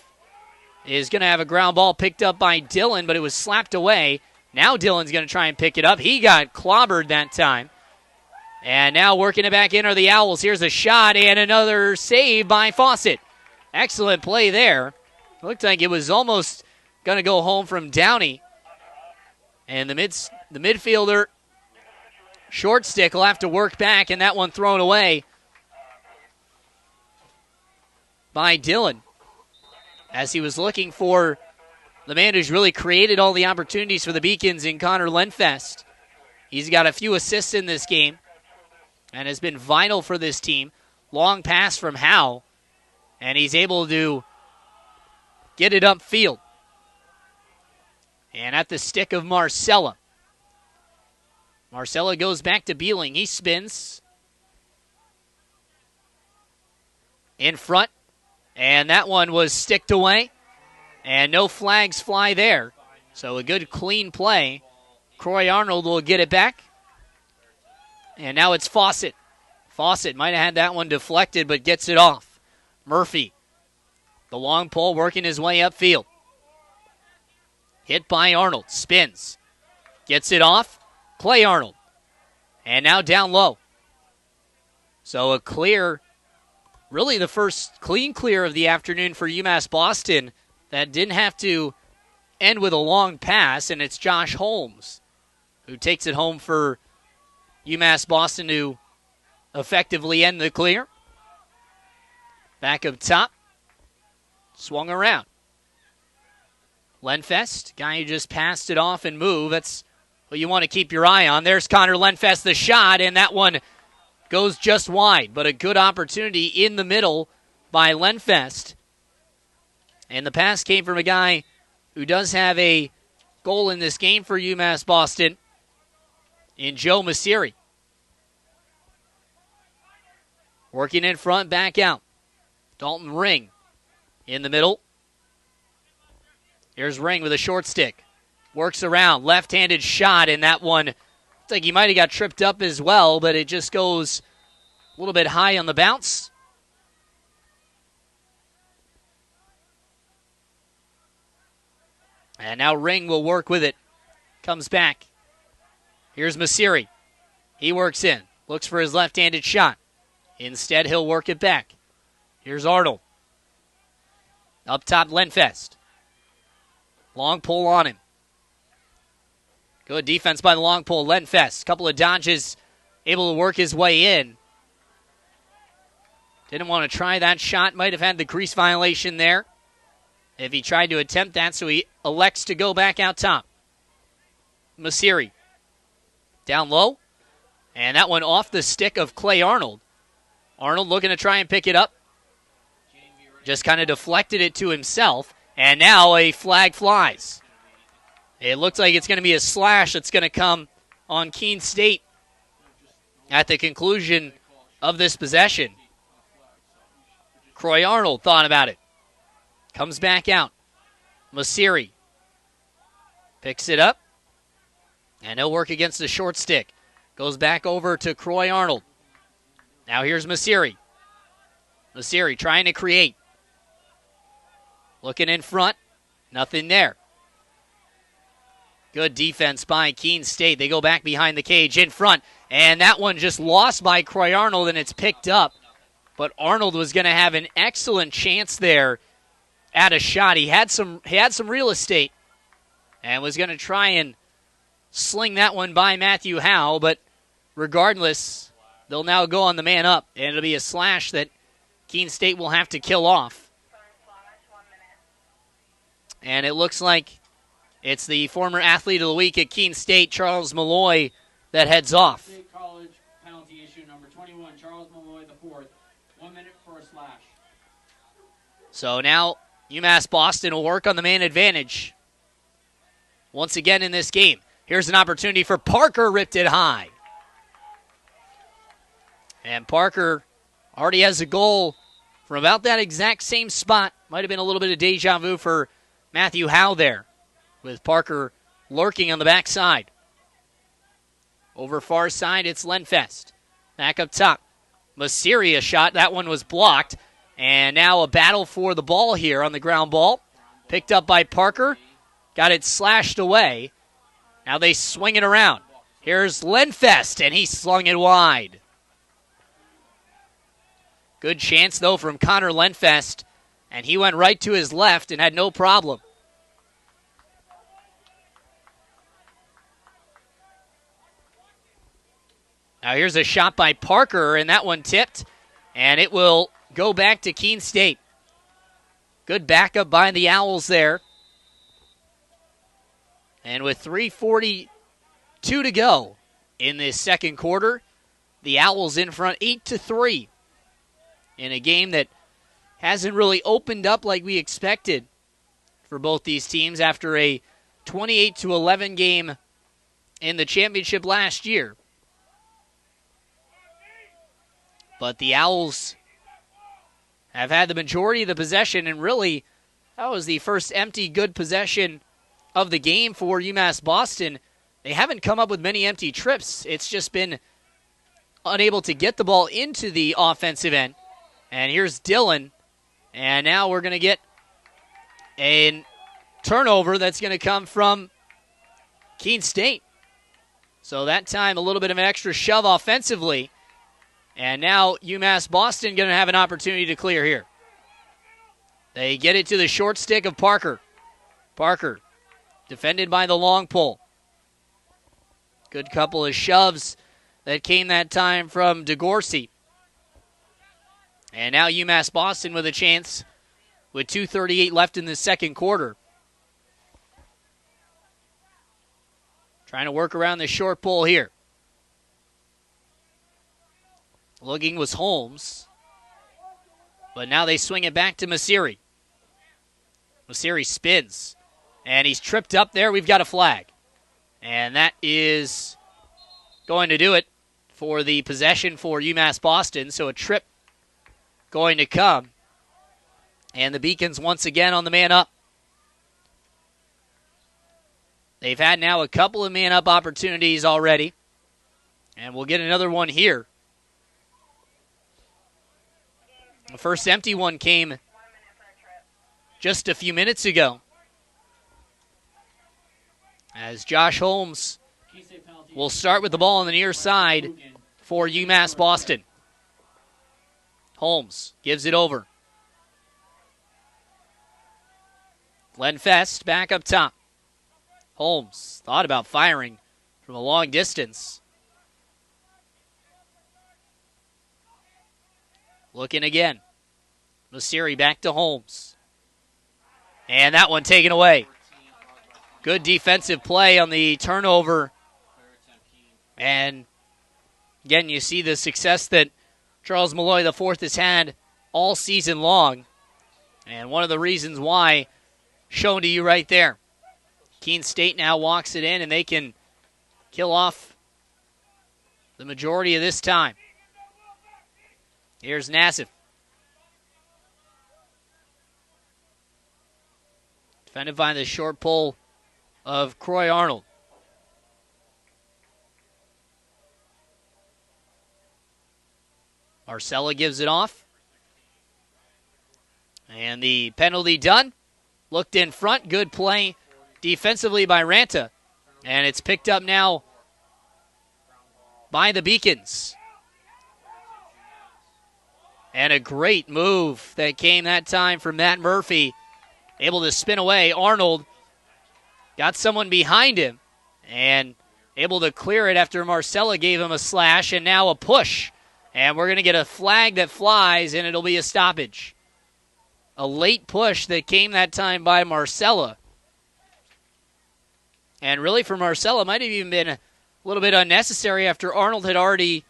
is going to have a ground ball picked up by Dillon, but it was slapped away. Now Dillon's going to try and pick it up. He got clobbered that time. And now working it back in are the Owls. Here's a shot and another save by Fawcett. Excellent play there. Looked like it was almost going to go home from Downey. And the midfielder, short stick, will have to work back, and that one thrown away by Dillon, as he was looking for the man who's really created all the opportunities for the Beacons in Connor Lenfest. He's got a few assists in this game and has been vital for this team. Long pass from Howe, and he's able to get it upfield. And at the stick of Marcella. Marcella goes back to Beeling. He spins in front. And that one was sticked away. And no flags fly there. So a good clean play. Croy Arnold will get it back. And now it's Fawcett. Fawcett might have had that one deflected, but gets it off. Murphy. The long pole working his way upfield. Hit by Arnold. Spins. Gets it off. Clay Arnold. And now down low. So a clear, really the first clean clear of the afternoon for UMass Boston that didn't have to end with a long pass, and it's Josh Holmes who takes it home for UMass Boston to effectively end the clear. Back up top. Swung around. Lenfest, guy who just passed it off and moved. That's what you want to keep your eye on. There's Connor Lenfest, the shot, and that one goes just wide. But a good opportunity in the middle by Lenfest. And the pass came from a guy who does have a goal in this game for UMass Boston in Joe Masiri. Working in front, back out. Dalton Ring in the middle. Here's Ring with a short stick. Works around, left-handed shot, and that one, looks like he might have got tripped up as well, but it just goes a little bit high on the bounce. And now Ring will work with it. Comes back. Here's Masiri. He works in. Looks for his left-handed shot. Instead, he'll work it back. Here's Arnold. Up top, Lenfest. Long pull on him. Good defense by the long pull. Lenfest. Couple of dodges. Able to work his way in. Didn't want to try that shot. Might have had the crease violation there if he tried to attempt that, so he elects to go back out top. Masiri. Down low. And that one off the stick of Clay Arnold. Arnold looking to try and pick it up. Just kind of deflected it to himself. And now a flag flies. It looks like it's going to be a slash that's going to come on Keene State at the conclusion of this possession. Croy Arnold thought about it. Comes back out. Masiri picks it up. And he'll work against the short stick. Goes back over to Croy Arnold. Now here's Masiri. Masiri trying to create. Looking in front. Nothing there. Good defense by Keene State. They go back behind the cage in front. And that one just lost by Croy Arnold, and it's picked up. But Arnold was going to have an excellent chance there at a shot. He had some real estate and was going to try and sling that one by Matthew Howe. But regardless, they'll now go on the man up, and it'll be a slash that Keene State will have to kill off. And it looks like it's the former athlete of the week at Keene State, Charles Malloy, that heads off. State College penalty issue number 21, Charles Malloy the fourth. 1 minute for a slash. So now UMass Boston will work on the man advantage once again in this game. Here's an opportunity for Parker, ripped it high. And Parker already has a goal from about that exact same spot. Might have been a little bit of deja vu for Matthew Howe there, with Parker lurking on the backside. Over far side, it's Lenfest. Back up top. Masiri a shot. That one was blocked. And now a battle for the ball here on the ground ball. Picked up by Parker. Got it slashed away. Now they swing it around. Here's Lenfest, and he slung it wide. Good chance, though, from Connor Lenfest. And he went right to his left and had no problem. Now here's a shot by Parker, and that one tipped. And it will go back to Keene State. Good backup by the Owls there. And with 3:42 to go in this second quarter, the Owls in front 8-3 in a game that hasn't really opened up like we expected for both these teams after a 28-11 game in the championship last year. But the Owls have had the majority of the possession, and really, that was the first empty good possession of the game for UMass Boston. They haven't come up with many empty trips. It's just been unable to get the ball into the offensive end. And here's Dillon. And now we're going to get a turnover that's going to come from Keene State. So that time, a little bit of an extra shove offensively. And now UMass Boston going to have an opportunity to clear here. They get it to the short stick of Parker. Parker, defended by the long pole. Good couple of shoves that came that time from DeGorsey. And now UMass Boston with a chance with 2:38 left in the second quarter. Trying to work around the short pole here. Looking was Holmes. But now they swing it back to Masiri. Masiri spins. And he's tripped up there. We've got a flag. And that is going to do it for the possession for UMass Boston. So a trip going to come. And the Beacons once again on the man up. They've had now a couple of man up opportunities already. And we'll get another one here. The first empty one came just a few minutes ago, as Josh Holmes will start with the ball on the near side for UMass Boston. Holmes gives it over. Lenfest back up top. Holmes thought about firing from a long distance. Looking again. Masiri back to Holmes. And that one taken away. Good defensive play on the turnover. And again, you see the success that Charles Malloy IV has had all season long. And one of the reasons why, shown to you right there. Keene State now walks it in, and they can kill off the majority of this time. Here's Nassif. Defended by the short pull of Croy Arnold. Marcella gives it off. And the penalty done. Looked in front. Good play defensively by Ranta. And it's picked up now by the Beacons. And a great move that came that time from Matt Murphy. Able to spin away. Arnold got someone behind him and able to clear it after Marcella gave him a slash, and now a push. And we're going to get a flag that flies, and it'll be a stoppage. A late push that came that time by Marcella. And really for Marcella, might have even been a little bit unnecessary after Arnold had already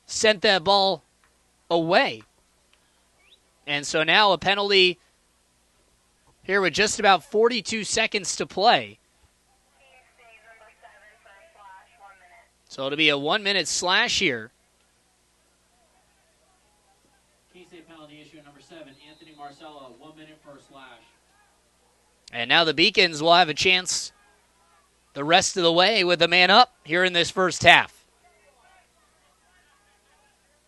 sent that ball away. And so now a penalty here with just about 42 seconds to play. So it'll be a 1-minute slash here. Keene State penalty issue number 7, Anthony Marcella, 1 minute per slash. And now the Beacons will have a chance the rest of the way with a man up here in this first half.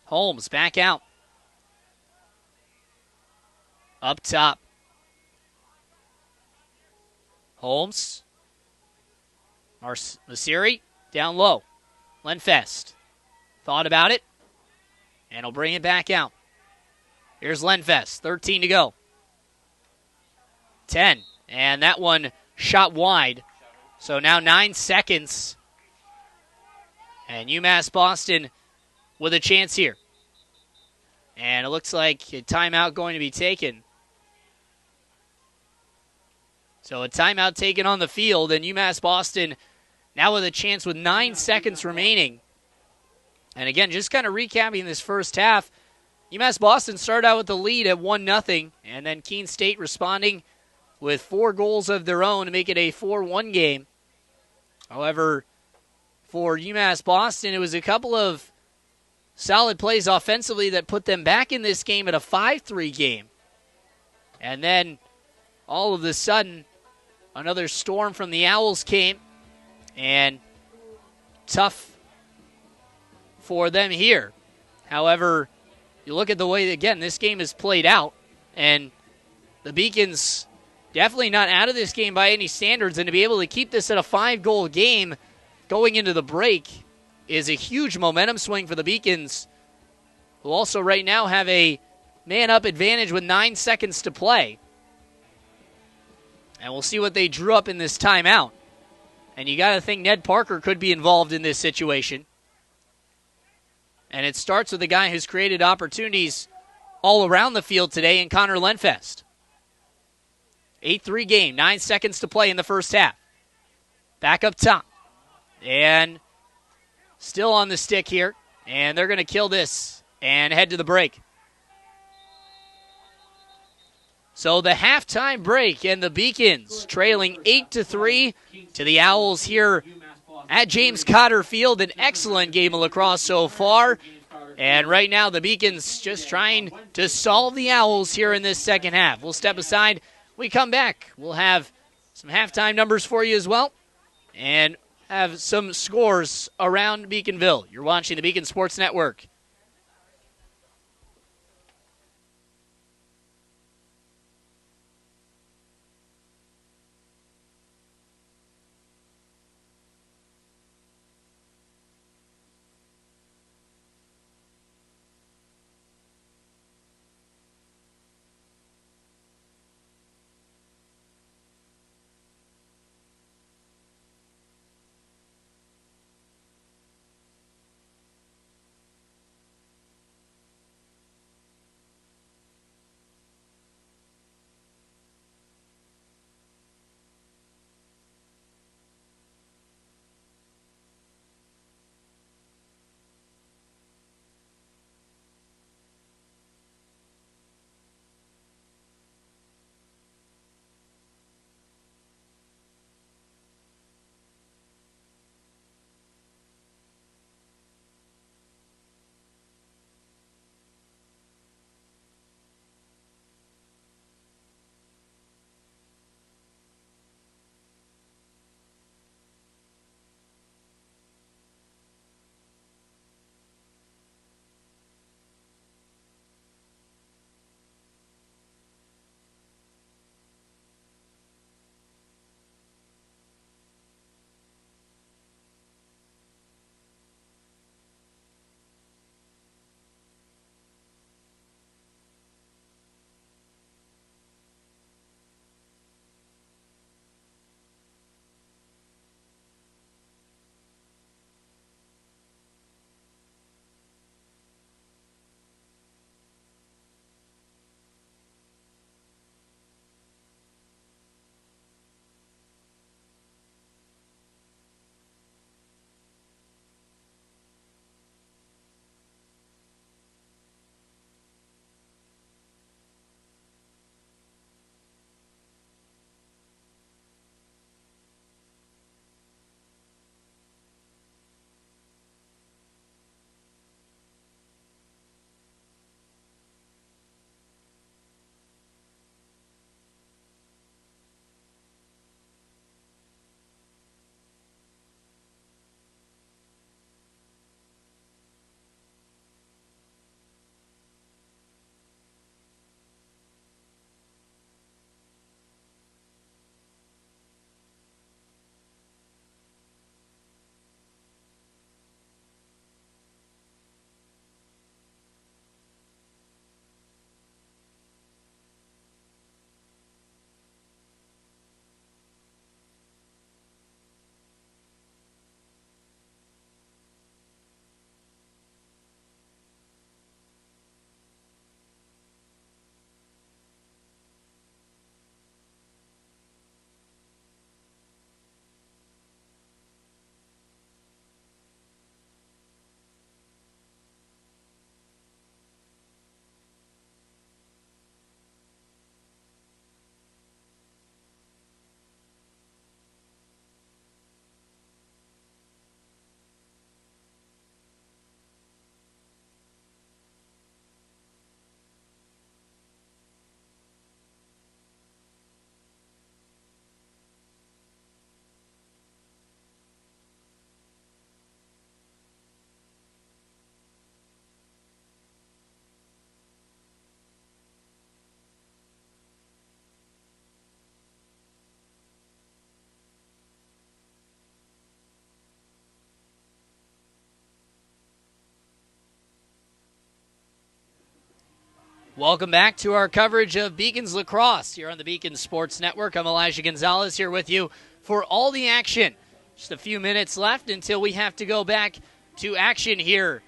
Holmes back out. Up top. Holmes. Masiri down low. Lenfest thought about it, and he'll bring it back out. Here's Lenfest, 13 to go. 10, and that one shot wide. So now 9 seconds, and UMass Boston with a chance here. And it looks like a timeout going to be taken. So a timeout taken on the field, and UMass Boston now with a chance with 9 seconds remaining. And again, just kind of recapping this first half, UMass Boston started out with the lead at 1-0, and then Keene State responding with 4 goals of their own to make it a 4-1 game. However, for UMass Boston, it was a couple of solid plays offensively that put them back in this game at a 5-3 game. And then all of a sudden, another storm from the Owls came, and tough for them here. However, you look at the way, again, this game is played out, and the Beacons definitely not out of this game by any standards, and to be able to keep this at a 5-goal game going into the break is a huge momentum swing for the Beacons, who also right now have a man-up advantage with 9 seconds to play. And we'll see what they drew up in this timeout. And you got to think Ned Parker could be involved in this situation. And it starts with a guy who's created opportunities all around the field today in Connor Lenfest. 8-3 game, 9 seconds to play in the first half. Back up top. And still on the stick here. And they're going to kill this and head to the break. So the halftime break, and the Beacons trailing 8-3 to the Owls here at James Cotter Field. An excellent game of lacrosse so far. And right now the Beacons just trying to solve the Owls here in this second half. We'll step aside. We come back. We'll have some halftime numbers for you as well, and have some scores around Beaconville. You're watching the Beacon Sports Network. Welcome back to our coverage of Beacons Lacrosse here on the Beacons Sports Network. I'm Elijah Gonzalez here with you for all the action. Just a few minutes left until we have to go back to action here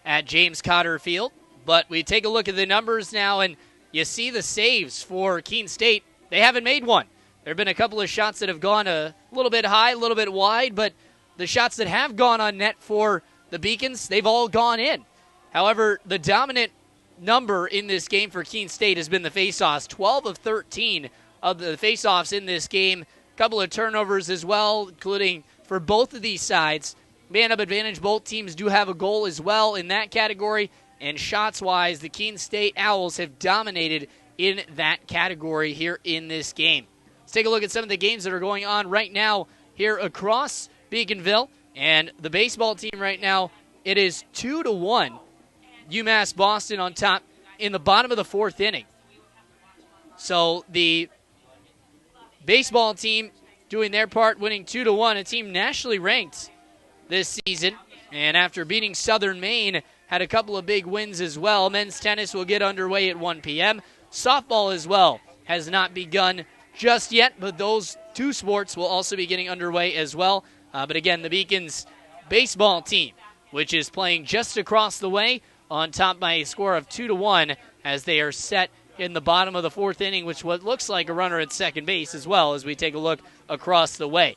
at James Cotter Field. But we take a look at the numbers now, and you see the saves for Keene State. They haven't made one. There have been a couple of shots that have gone a little bit high, a little bit wide, but the shots that have gone on net for the Beacons, they've all gone in. However, the dominant number in this game for Keene State has been the faceoffs. 12 of 13 of the faceoffs in this game. A couple of turnovers as well, including for both of these sides. Man-up advantage, both teams do have a goal as well in that category. And shots-wise, the Keene State Owls have dominated in that category here in this game. Let's take a look at some of the games that are going on right now here across Beaconville. And the baseball team right now, it is 2-1. UMass Boston on top in the bottom of the fourth inning. So the baseball team doing their part, winning 2-1, a team nationally ranked this season. And after beating Southern Maine, had a couple of big wins as well. Men's tennis will get underway at 1 p.m. Softball as well has not begun just yet, but those two sports will also be getting underway as well. But again, the Beacons baseball team, which is playing just across the way, on top by a score of 2-1 as they are set in the bottom of the fourth inning, which what looks like a runner at second base as well as we take a look across the way.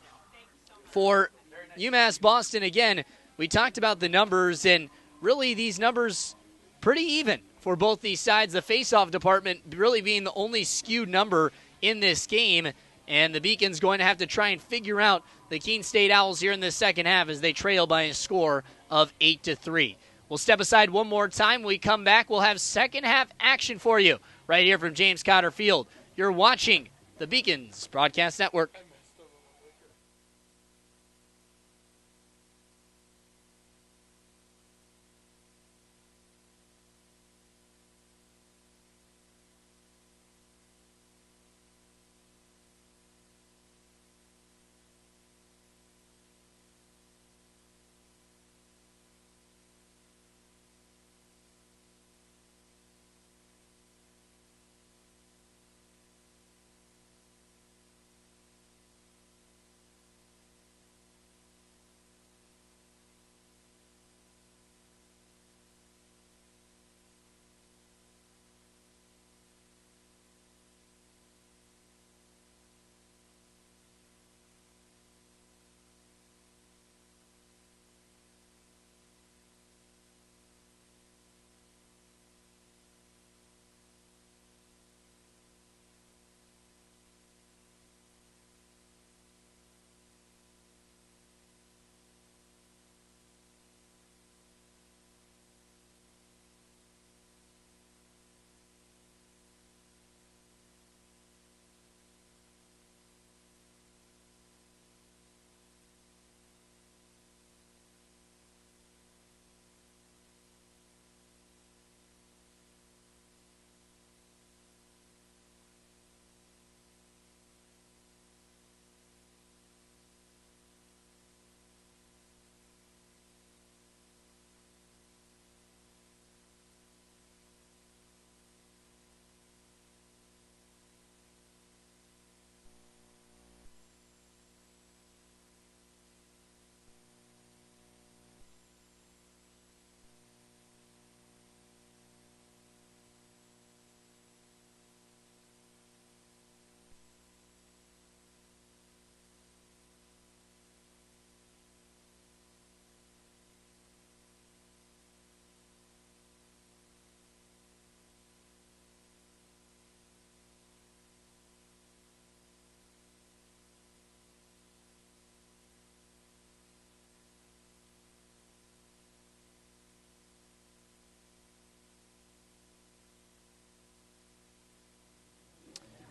For UMass Boston, again, we talked about the numbers, and really these numbers pretty even for both these sides. The faceoff department really being the only skewed number in this game, and the Beacons going to have to try and figure out the Keene State Owls here in the second half as they trail by a score of 8-3. We'll step aside one more time. When we come back, we'll have second half action for you right here from James Cotter Field. You're watching the Beacons Broadcast Network.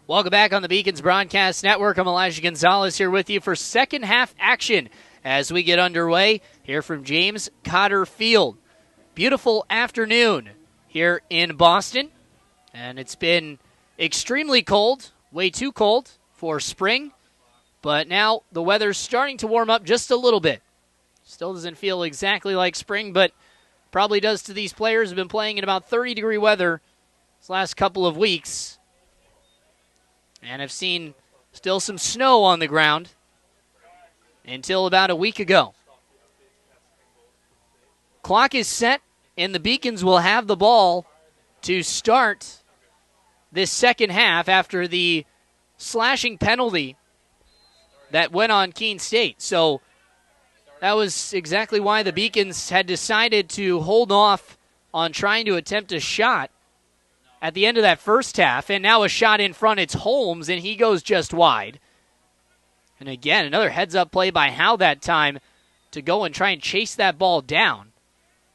Welcome back on the Beacons Broadcast Network. I'm Elijah Gonzalez here with you for second half action as we get underway here from James Cotter Field. Beautiful afternoon here in Boston, and it's been extremely cold, way too cold for spring, but now the weather's starting to warm up just a little bit. Still doesn't feel exactly like spring, but probably does to these players who have been playing in about 30-degree weather this last couple of weeks. And I've seen still some snow on the ground until about a week ago. Clock is set, and the Beacons will have the ball to start this second half after the slashing penalty that went on Keene State. So that was exactly why the Beacons had decided to hold off on trying to attempt a shot at the end of that first half. And now a shot in front, it's Holmes, and he goes just wide. And again, another heads-up play by Howe that time to go and try and chase that ball down.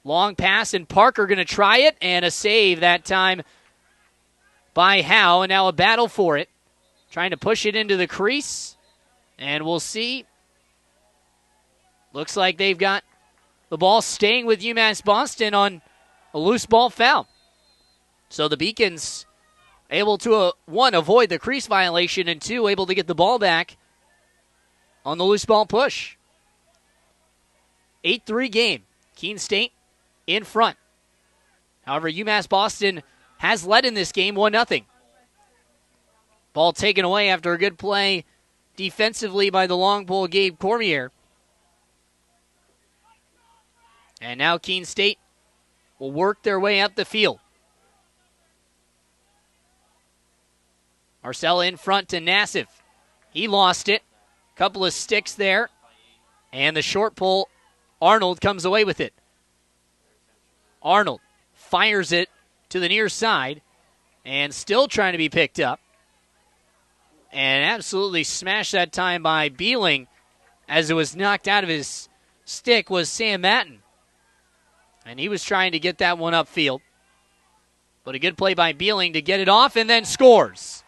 Long pass, and Parker going to try it, and a save that time by Howe, and now a battle for it. Trying to push it into the crease, and we'll see. Looks like they've got the ball staying with UMass Boston on a loose ball foul. So the Beacons able to, one, avoid the crease violation, and two, able to get the ball back on the loose ball push. 8-3 game. Keene State in front. However, UMass Boston has led in this game 1-0. Ball taken away after a good play defensively by the long pole Gabe Cormier. And now Keene State will work their way up the field. Marcella in front to Nassif. He lost it. Couple of sticks there. And the short pull, Arnold comes away with it. Arnold fires it to the near side and still trying to be picked up. And absolutely smashed that time by Beeling as it was knocked out of his stick was Sam Matten. And he was trying to get that one upfield. But a good play by Beeling to get it off and then scores.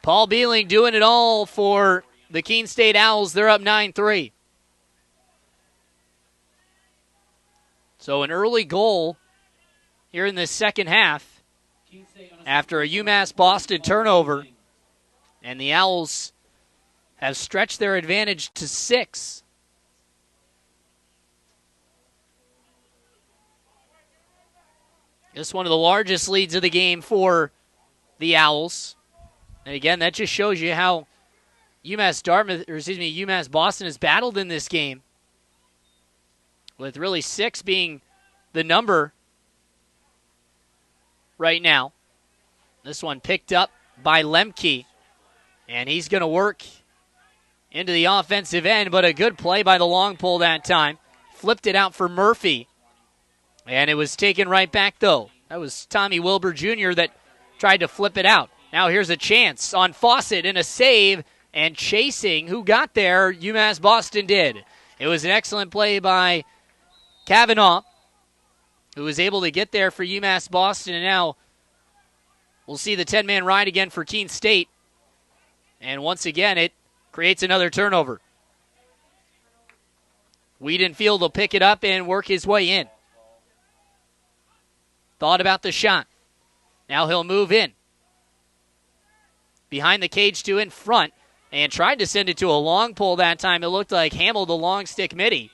Paul Beeling doing it all for the Keene State Owls. They're up 9-3. So an early goal here in the second half after a UMass Boston turnover. And the Owls have stretched their advantage to 6. This is one of the largest leads of the game for the Owls. And again, that just shows you how UMass Boston has battled in this game. With really 6 being the number right now. This one picked up by Lemke. And he's going to work into the offensive end, but a good play by the long pole that time. Flipped it out for Murphy. And it was taken right back, though. That was Tommy Wilbur Jr. that tried to flip it out. Now here's a chance on Fawcett and a save. And chasing, who got there? UMass Boston did. It was an excellent play by Kavanaugh, who was able to get there for UMass Boston. And now we'll see the 10-man ride again for Keene State. And once again, it creates another turnover. Wiedenfield will pick it up and work his way in. Thought about the shot. Now he'll move in. Behind the cage to in front. And tried to send it to a long pole that time. It looked like Hamill, the long stick midi,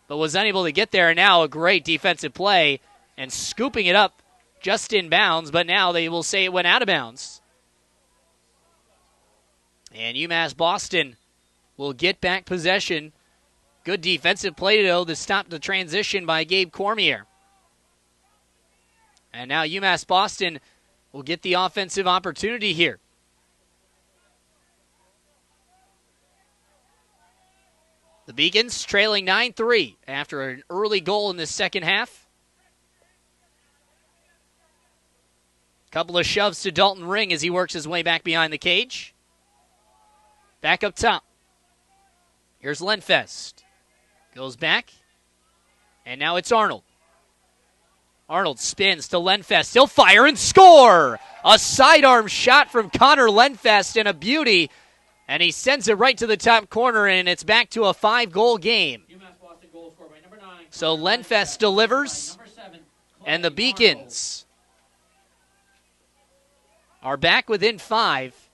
but was unable to get there. And now a great defensive play and scooping it up just in bounds. But now they will say it went out of bounds. And UMass Boston will get back possession. Good defensive play, though, to stop the transition by Gabe Cormier. And now UMass Boston will get the offensive opportunity here. The Beacons trailing 9-3 after an early goal in the second half. Couple of shoves to Dalton Ring as he works his way back behind the cage. Back up top. Here's Lenfest. Goes back. And now it's Arnold. Arnold spins to Lenfest. He'll fire and score! A sidearm shot from Connor Lenfest and a beauty. And he sends it right to the top corner, and it's back to a 5-goal game. So Lenfest delivers, and the Beacons are back within 5.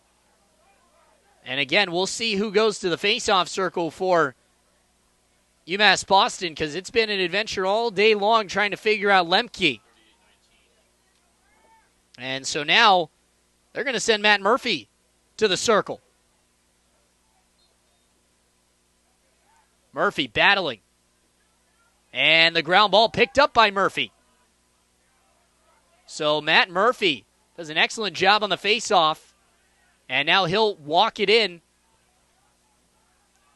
And again, we'll see who goes to the faceoff circle for UMass Boston, because it's been an adventure all day long trying to figure out Lemke. And so now they're going to send Matt Murphy to the circle. Murphy battling. And the ground ball picked up by Murphy. So Matt Murphy does an excellent job on the faceoff. And now he'll walk it in.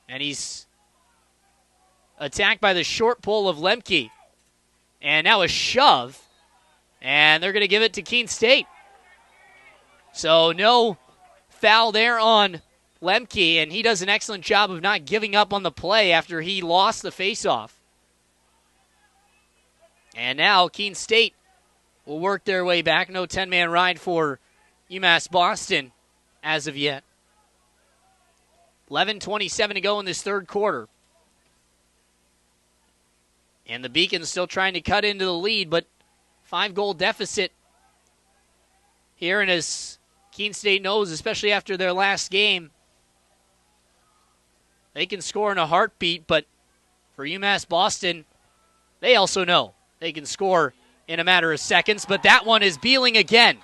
And he's attacked by the short pull of Lemke. And now a shove. And they're going to give it to Keene State. So no foul there on Lemke, and he does an excellent job of not giving up on the play after he lost the faceoff. And now Keene State will work their way back. No 10-man ride for UMass Boston as of yet. 11:27 to go in this third quarter. And the Beacons still trying to cut into the lead, but 5-goal deficit here. And as Keene State knows, especially after their last game, they can score in a heartbeat, but for UMass Boston, they also know they can score in a matter of seconds. But that one is Beeling again.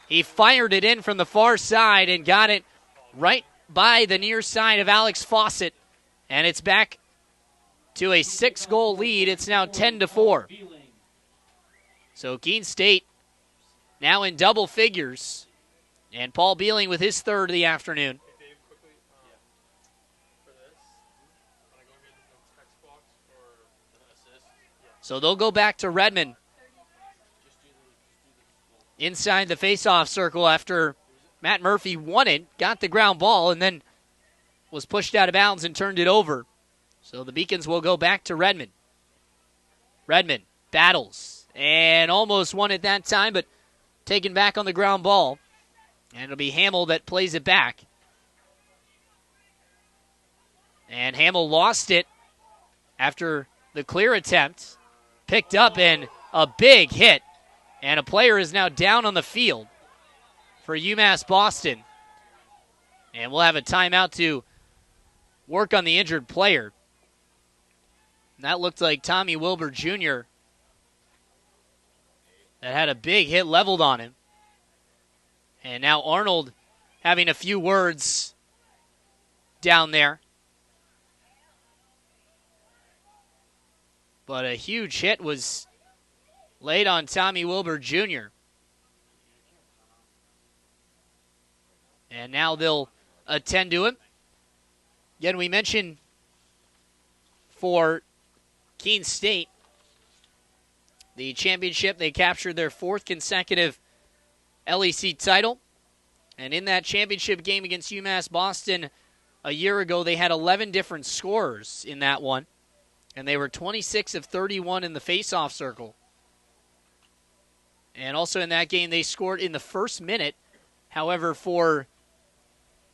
He fired it in from the far side and got it right by the near side of Alex Fawcett. And it's back to a 6-goal lead. It's now 10-4. So Keene State now in double figures. And Paul Beeling with his third of the afternoon. So they'll go back to Redmond inside the faceoff circle after Matt Murphy won it, got the ground ball, and then was pushed out of bounds and turned it over. So the Beacons will go back to Redmond. Redmond battles and almost won it that time, but taken back on the ground ball. And it'll be Hamill that plays it back. And Hamill lost it after the clear attempt. Picked up and a big hit. And a player is now down on the field for UMass Boston. And we'll have a timeout to work on the injured player. And that looked like Tommy Wilbur Jr. that had a big hit leveled on him. And now Arnold having a few words down there. But a huge hit was laid on Tommy Wilbur Jr. And now they'll attend to him. Again, we mentioned for Keene State, the championship, they captured their 4th consecutive LEC title. And in that championship game against UMass Boston a year ago, they had 11 different scorers in that one. And they were 26 of 31 in the faceoff circle. And also in that game, they scored in the first minute. However, for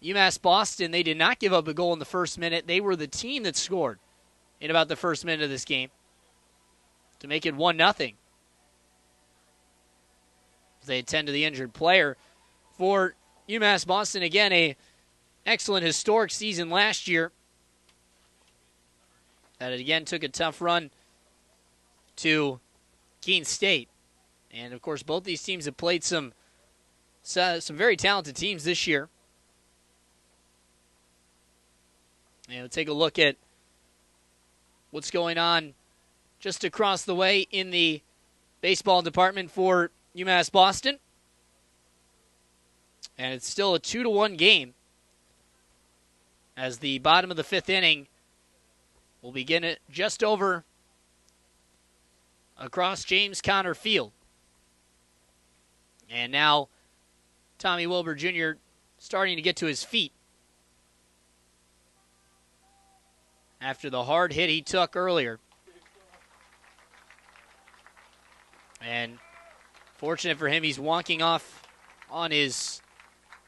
UMass Boston, they did not give up a goal in the first minute. They were the team that scored in about the first minute of this game to make it 1-0. They attend to the injured player. For UMass Boston, again, a excellent historic season last year. That again took a tough run to Keene State. And, of course, both these teams have played some very talented teams this year. And we'll take a look at what's going on just across the way in the baseball department for UMass Boston. And it's still a 2-1 game as the bottom of the 5th inning will begin it just over across James Conner Field. And now Tommy Wilbur Jr. starting to get to his feet after the hard hit he took earlier. And fortunate for him, he's walking off on his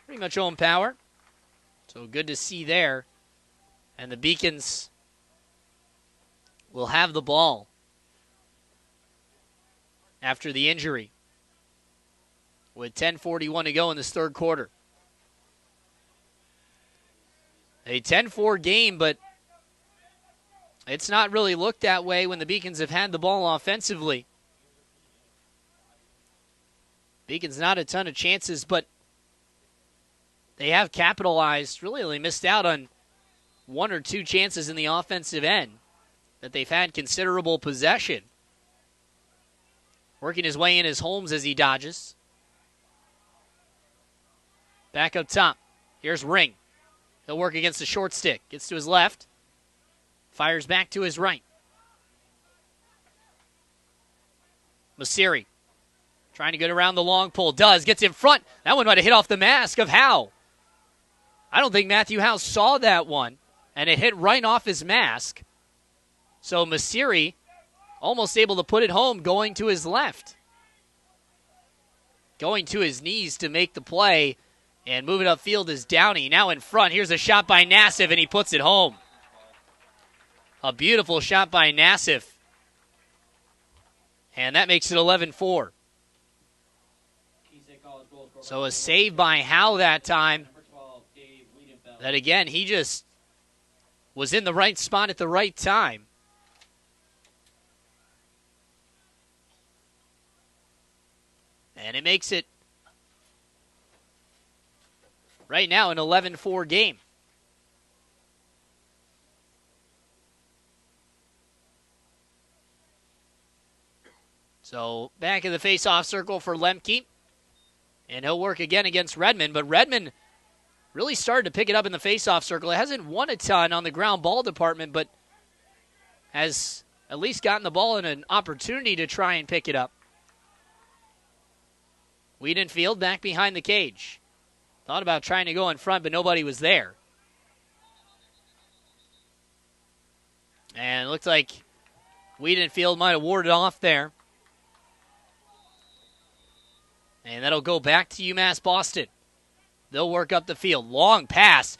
pretty much own power. So good to see there. And the Beacons will have the ball after the injury with 10:41 to go in this third quarter. A 10-4 game, but it's not really looked that way when the Beacons have had the ball offensively. Beacon's not a ton of chances, but they have capitalized. Really only missed out on one or two chances in the offensive end that they've had considerable possession. Working his way in is Holmes as he dodges. Back up top. Here's Ring. He'll work against the short stick. Gets to his left. Fires back to his right. Masiri trying to get around the long pole. Does. Gets in front. That one might have hit off the mask of Howe. I don't think Matthew Howe saw that one, and it hit right off his mask. So Masiri almost able to put it home going to his left. Going to his knees to make the play, and moving upfield is Downey. Now in front. Here's a shot by Nassif, and he puts it home. A beautiful shot by Nassif. And that makes it 11-4. So a save by Howe that time. That again, he just was in the right spot at the right time. And it makes it right now an 11-4 game. So back in the face-off circle for Lemke. And he'll work again against Redmond. But Redmond really started to pick it up in the face-off circle. It hasn't won a ton on the ground ball department, but has at least gotten the ball in an opportunity to try and pick it up. Wiedenfield back behind the cage. Thought about trying to go in front, but nobody was there. And it looks like Wiedenfield might have warded off there. And that'll go back to UMass Boston. They'll work up the field. Long pass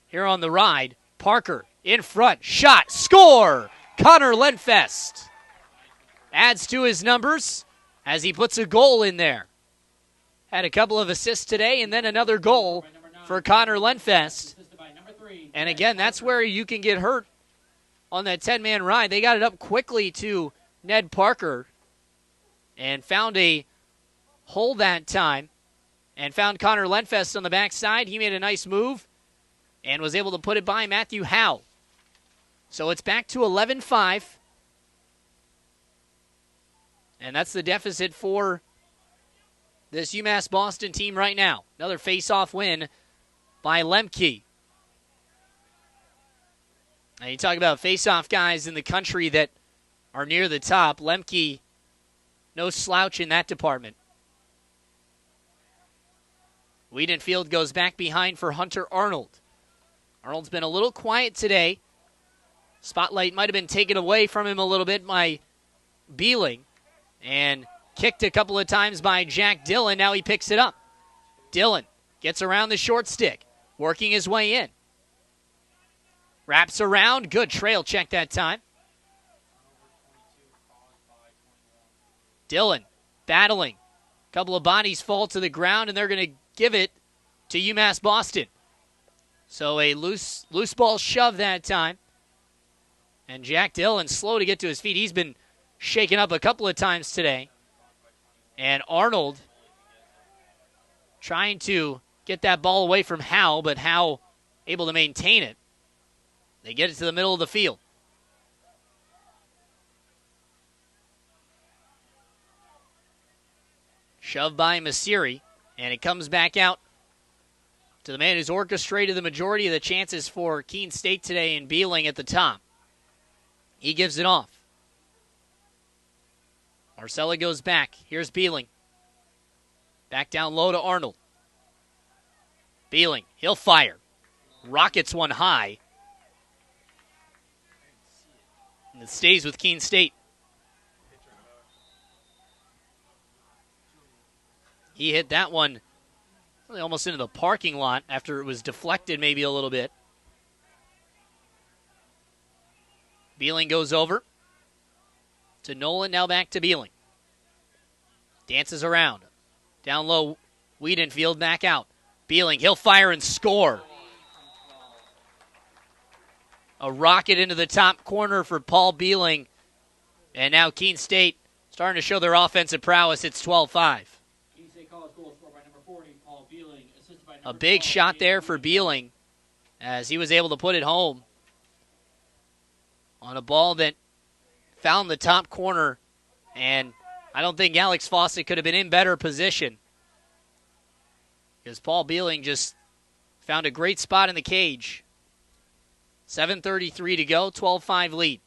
here on the ride. Parker in front. Shot. Score! Connor Lenfest adds to his numbers as he puts a goal in there. Had a couple of assists today and then another goal for Connor Lenfest. And again, that's where you can get hurt on that 10-man ride. They got it up quickly to Ned Parker and found a hole that time and found Connor Lenfest on the backside. He made a nice move and was able to put it by Matthew Howe. So it's back to 11-5. And that's the deficit for this UMass Boston team right now. Another face-off win by Lemke. And you talk about face-off guys in the country that are near the top. Lemke, no slouch in that department. Wiedenfield goes back behind for Hunter Arnold. Arnold's been a little quiet today. Spotlight might have been taken away from him a little bit by Beeling. And kicked a couple of times by Jack Dillon. Now he picks it up. Dillon gets around the short stick, working his way in. Wraps around. Good trail check that time. Dillon battling. A couple of bodies fall to the ground, and they're going to give it to UMass Boston. So a loose ball shove that time. And Jack Dillon slow to get to his feet. He's been shaken up a couple of times today. And Arnold trying to get that ball away from Howe, but Howe able to maintain it. They get it to the middle of the field. Shoved by Masiri, and it comes back out to the man who's orchestrated the majority of the chances for Keene State today in Beeling at the top. He gives it off. Marcella goes back. Here's Beeling. Back down low to Arnold. Beeling, he'll fire. Rockets one high. And it stays with Keene State. He hit that one really almost into the parking lot after it was deflected maybe a little bit. Beeling goes over to Nolan, now back to Beeling. Dances around. Down low, Wiedenfield back out. Beeling, he'll fire and score. A rocket into the top corner for Paul Beeling. And now Keene State starting to show their offensive prowess. It's 12-5. A big shot there for Beeling as he was able to put it home on a ball that found the top corner, and I don't think Alex Fawcett could have been in better position because Paul Beeling just found a great spot in the cage. 7:33 to go, 12-5 lead.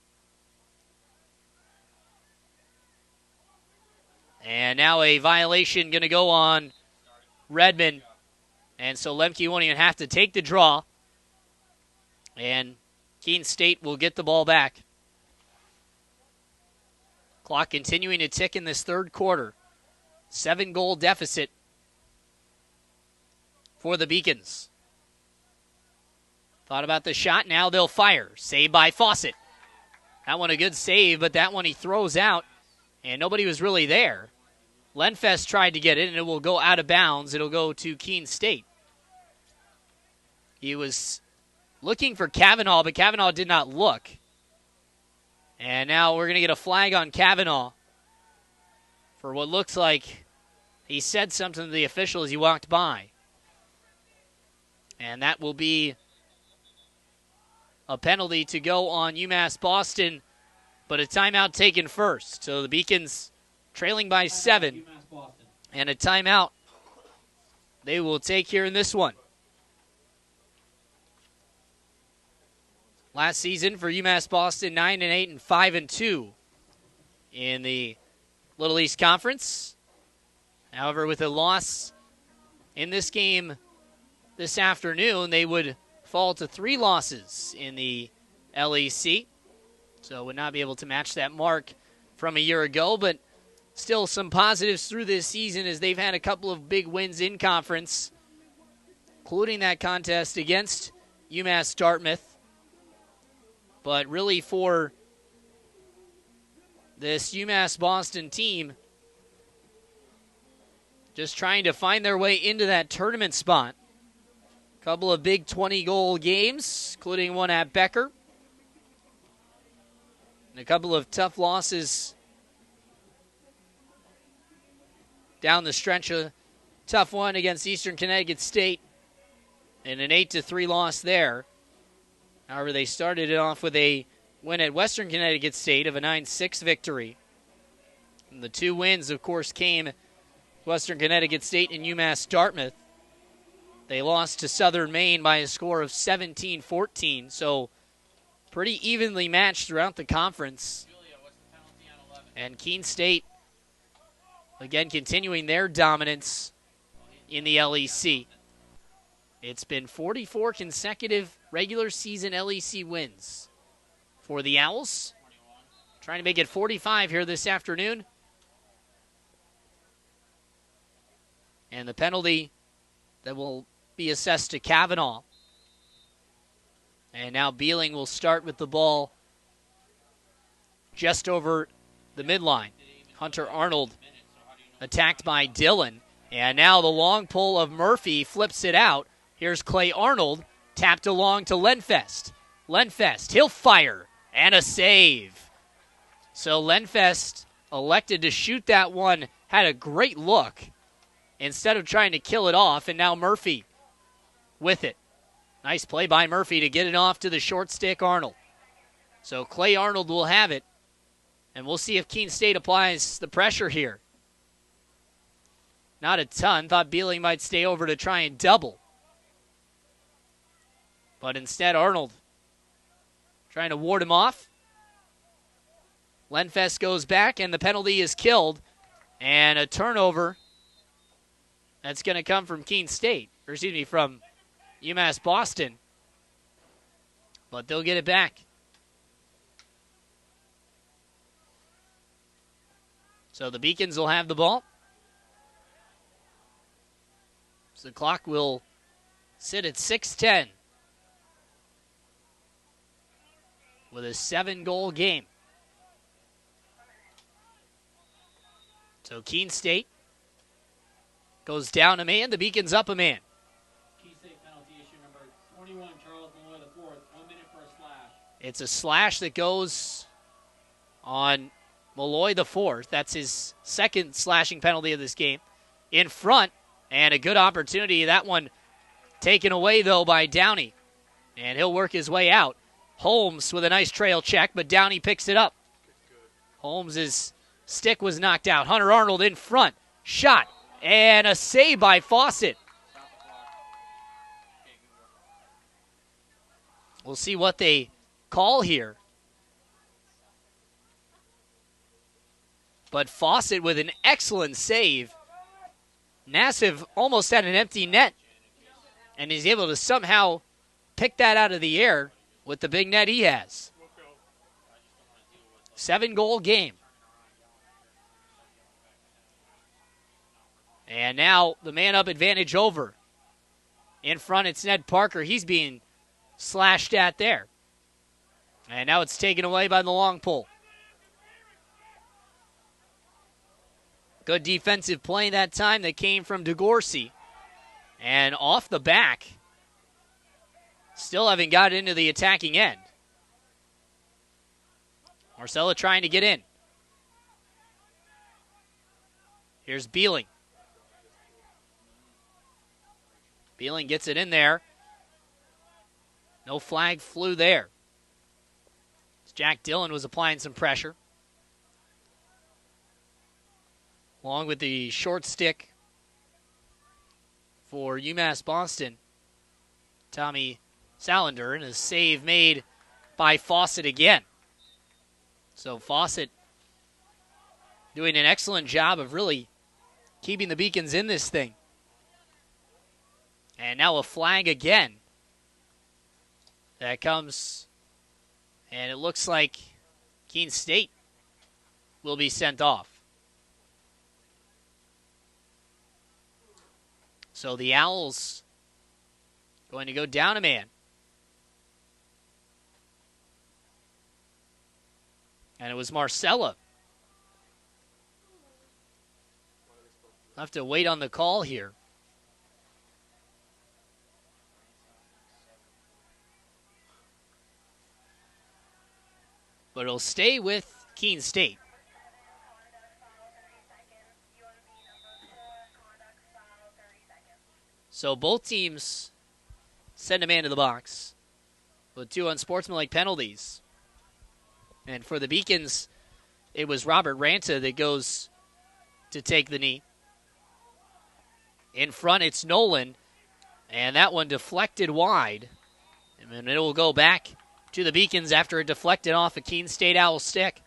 And now a violation going to go on Redmond. And so Lemke won't even have to take the draw. And Keene State will get the ball back. Clock continuing to tick in this third quarter. 7-goal deficit for the Beacons. Thought about the shot. Now they'll fire. Saved by Fawcett. That one a good save, but that one he throws out. And nobody was really there. Lenfest tried to get it, and it will go out of bounds. It'll go to Keene State. He was looking for Kavanaugh, but Kavanaugh did not look. And now we're going to get a flag on Kavanaugh for what looks like he said something to the official as he walked by. And that will be a penalty to go on UMass Boston, but a timeout taken first. So the Beacons trailing by 7, and a timeout they will take here in this one. Last season for UMass Boston, 9-8 and 5-2 in the Little East Conference. However, with a loss in this game this afternoon, they would fall to 3 losses in the LEC. So would not be able to match that mark from a year ago, but still some positives through this season as they've had a couple of big wins in conference, including that contest against UMass Dartmouth. But really for this UMass Boston team, just trying to find their way into that tournament spot. A couple of big 20-goal games, including one at Becker. And a couple of tough losses down the stretch. A tough one against Eastern Connecticut State and an 8-3 loss there. However, they started it off with a win at Western Connecticut State of a 9-6 victory. And the 2 wins, of course, came Western Connecticut State and UMass Dartmouth. They lost to Southern Maine by a score of 17-14, so pretty evenly matched throughout the conference. And Keene State, again, continuing their dominance in the LEC. It's been 44 consecutive regular season LEC wins for the Owls. Trying to make it 45 here this afternoon. And the penalty that will be assessed to Kavanaugh. And now Beeling will start with the ball just over the midline. Hunter Arnold attacked by Dillon. And now the long pull of Murphy flips it out. Here's Clay Arnold, tapped along to Lenfest. Lenfest, he'll fire, and a save. So Lenfest elected to shoot that one, had a great look, instead of trying to kill it off, and now Murphy with it. Nice play by Murphy to get it off to the short stick Arnold. So Clay Arnold will have it, and we'll see if Keene State applies the pressure here. Not a ton. Thought Beeling might stay over to try and double. But instead, Arnold trying to ward him off. Lenfest goes back, and the penalty is killed. And a turnover that's going to come from Keene State. Or excuse me, from UMass Boston. But they'll get it back. So the Beacons will have the ball. So the clock will sit at 6:10 with a 7-goal game. So Keene State goes down a man. The Beacons up a man. Keene State penalty issue number 21, Charles Malloy the fourth. 1 minute for a slash. It's a slash that goes on Malloy the fourth. That's his second slashing penalty of this game. In front, and a good opportunity. That one Taken away, though, by Downey. And he'll work his way out. Holmes with a nice trail check, but Downey picks it up. Holmes' stick was knocked out. Hunter Arnold in front. Shot. And a save by Fawcett. We'll see what they call here. But Fawcett with an excellent save. Nassif almost had an empty net. And he's able to somehow pick that out of the air with the big net he has. 7-goal game. And now the man-up advantage over. In front, it's Ned Parker. He's being slashed at there. And now it's taken away by the long pull. Good defensive play that time that came from DeGorsey. And off the back, still haven't got into the attacking end. Marcella trying to get in. Here's Beeling. Beeling gets it in there. No flag flew there. Jack Dillon was applying some pressure. Along with the short stick for UMass Boston, Tommy Salander, and a save made by Fawcett again. So Fawcett doing an excellent job of really keeping the Beacons in this thing. And now a flag again. That comes, and it looks like Keene State will be sent off. So the Owls going to go down a man. And it was Marcella. I'll have to wait on the call here. But it'll stay with Keene State. So both teams send a man to the box with 2 unsportsmanlike penalties. And for the Beacons, it was Robert Ranta that goes to take the knee. In front, it's Nolan, and that one deflected wide. And it will go back to the Beacons after it deflected off a Keene State Owl stick.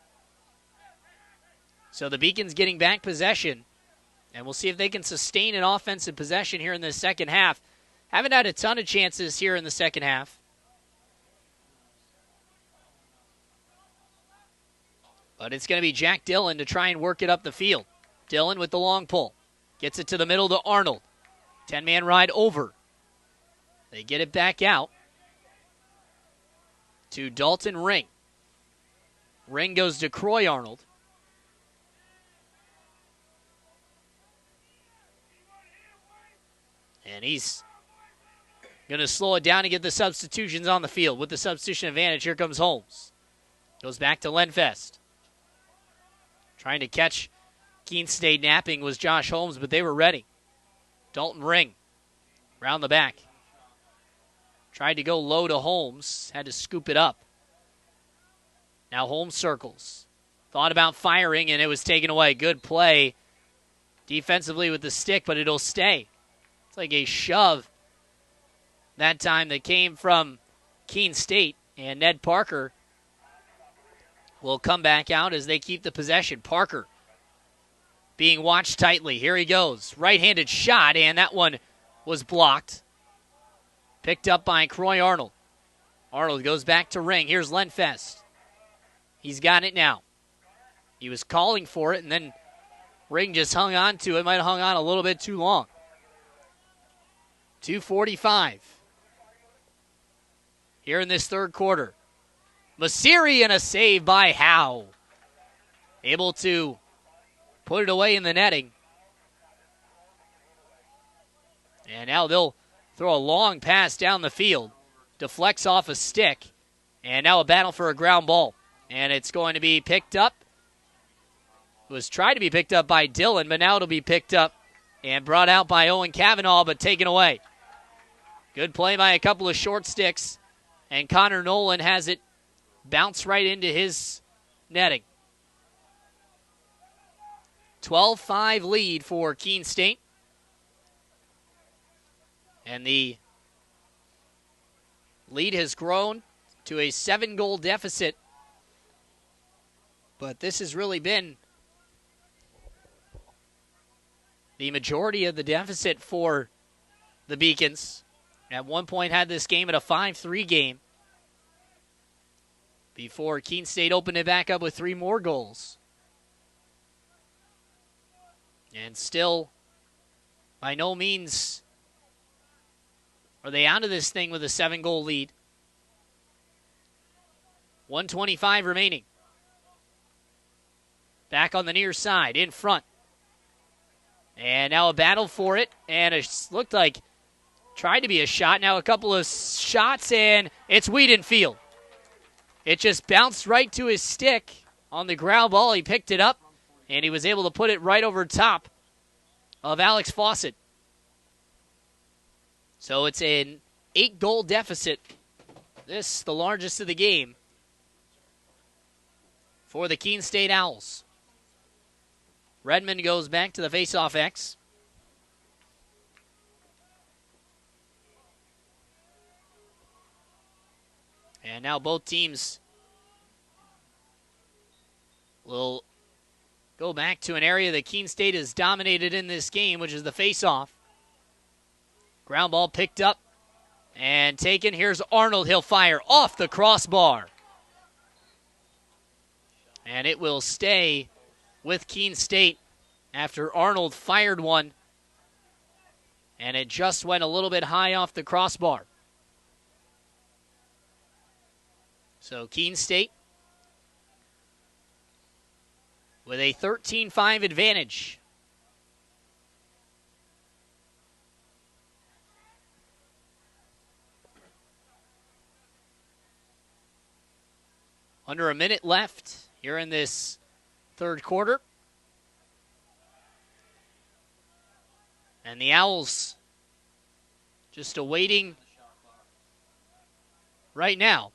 So the Beacons getting back possession, and we'll see if they can sustain an offensive possession here in the second half. Haven't had a ton of chances here in the second half. But it's going to be Jack Dillon to try and work it up the field. Dillon with the long pull. Gets it to the middle to Arnold. 10-man ride over. They get it back out to Dalton Ring. Ring goes to Croy Arnold. And he's going to slow it down and get the substitutions on the field. With the substitution advantage, here comes Holmes. Goes back to Lenfest. Trying to catch Keene State napping was Josh Holmes, but they were ready. Dalton Ring, round the back. Tried to go low to Holmes, had to scoop it up. Now Holmes circles. Thought about firing, and it was taken away. Good play defensively with the stick, but it'll stay. It's like a shove that time that came from Keene State, and Ned Parker will come back out as they keep the possession. Parker being watched tightly. Here he goes. Right-handed shot, and that one was blocked. Picked up by Croy Arnold. Arnold goes back to Ring. Here's Lenfest. He's got it now. He was calling for it, and then Ring just hung on to it. Might have hung on a little bit too long. 2:45 here in this third quarter. Masiri and a save by Howe. Able to put it away in the netting. And now they'll throw a long pass down the field. Deflects off a stick. And now a battle for a ground ball. And it's going to be picked up. It was tried to be picked up by Dillon, but now it'll be picked up and brought out by Owen Cavanaugh, but taken away. Good play by a couple of short sticks, and Connor Nolan has it bounce right into his netting. 12-5 lead for Keene State. And the lead has grown to a 7-goal deficit. But this has really been the majority of the deficit for the Beacons. At one point had this game at a 5-3 game before Keene State opened it back up with 3 more goals. And still, by no means are they out of this thing with a 7-goal lead. 1:25 remaining. Back on the near side, in front. And now a battle for it, and it looked like tried to be a shot. Now a couple of shots, and it's Wiedenfield. It just bounced right to his stick on the ground ball. He picked it up, and he was able to put it right over top of Alex Fawcett. So it's an 8-goal deficit. This, the largest of the game for the Keene State Owls. Redmond goes back to the faceoff X. And now both teams will go back to an area that Keene State has dominated in this game, which is the faceoff. Ground ball picked up and taken. Here's Arnold. He'll fire off the crossbar. And it will stay with Keene State after Arnold fired one. And it just went a little bit high off the crossbar. So Keene State with a 13-5 advantage. Under a minute left here in this third quarter. And the Owls just awaiting right now.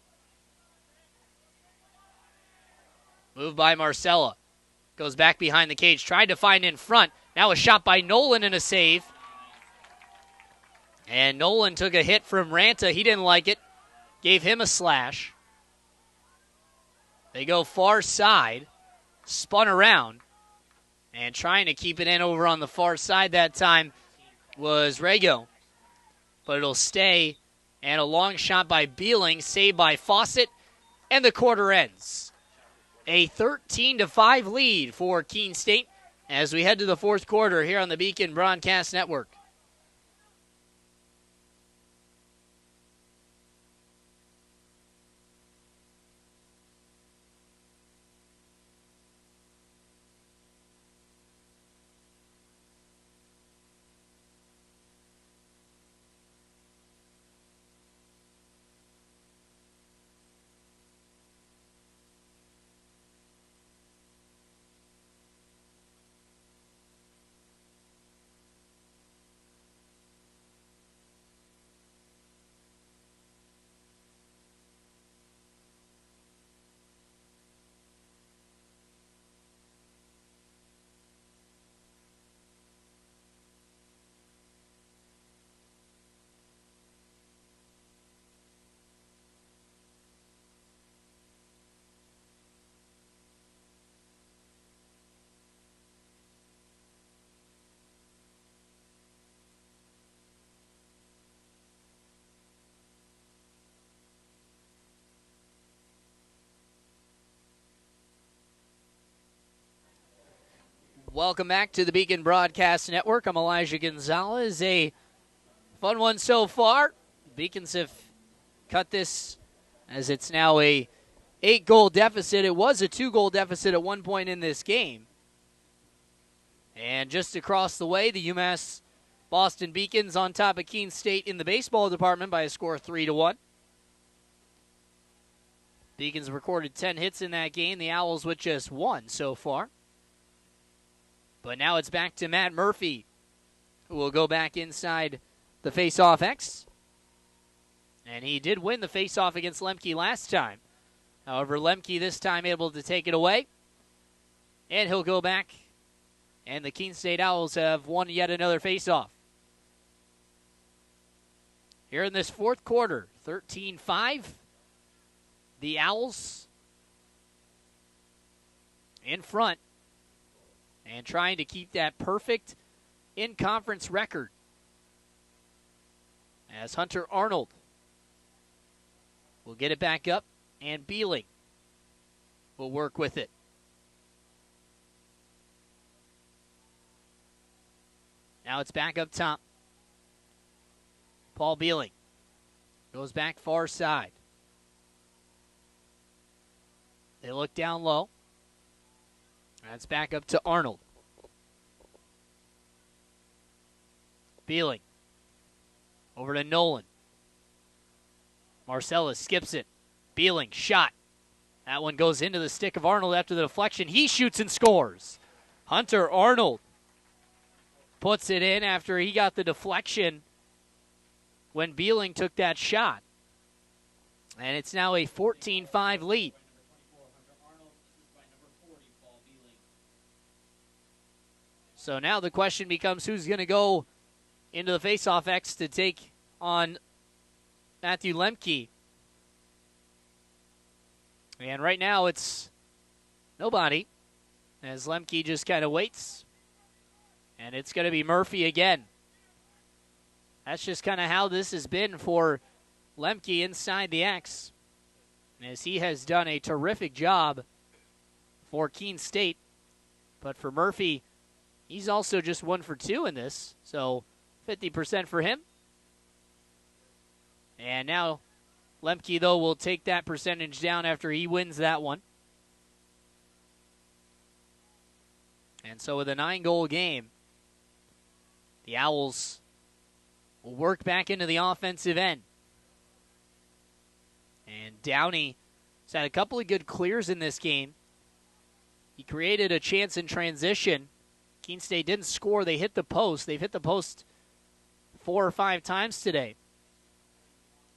Move by Marcella. Goes back behind the cage. Tried to find in front. Now a shot by Nolan and a save. And Nolan took a hit from Ranta. He didn't like it. Gave him a slash. They go far side. Spun around. And trying to keep it in over on the far side that time was Rego. But it'll stay. And a long shot by Beeling. Saved by Fawcett. And the quarter ends. A 13-5 lead for Keene State as we head to the fourth quarter here on the Beacon Broadcast Network. Welcome back to the Beacon Broadcast Network. I'm Elijah Gonzalez. A fun one so far. Beacons have cut this as it's now a 8-goal deficit. It was a 2-goal deficit at one point in this game. And just across the way, the UMass Boston Beacons on top of Keene State in the baseball department by a score of 3-1. Beacons recorded 10 hits in that game. The Owls with just 1 so far. But now it's back to Matt Murphy, who will go back inside the face-off X. And he did win the faceoff against Lemke last time. However, Lemke this time able to take it away. And he'll go back. And the Keene State Owls have won yet another faceoff. Here in this fourth quarter, 13-5. The Owls in front and trying to keep that perfect in-conference record. As Hunter Arnold will get it back up, and Beeling will work with it. Now it's back up top. Paul Beeling goes back far side. They look down low. That's back up to Arnold. Beeling over to Nolan. Marcellus skips it. Beeling, shot. That one goes into the stick of Arnold after the deflection. He shoots and scores. Hunter Arnold puts it in after he got the deflection when Beeling took that shot. And it's now a 14-5 lead. So now the question becomes who's going to go into the faceoff X to take on Matthew Lemke. And right now it's nobody, as Lemke just kind of waits. And it's going to be Murphy again. That's just kind of how this has been for Lemke inside the X, as he has done a terrific job for Keene State. But for Murphy, he's also just 1 for 2 in this, so 50% for him. And now Lemke, though, will take that percentage down after he wins that one. And so with a 9-goal game, the Owls will work back into the offensive end. And Downey has had a couple of good clears in this game. He created a chance in transition. Keene State didn't score. They hit the post. They've hit the post 4 or 5 times today.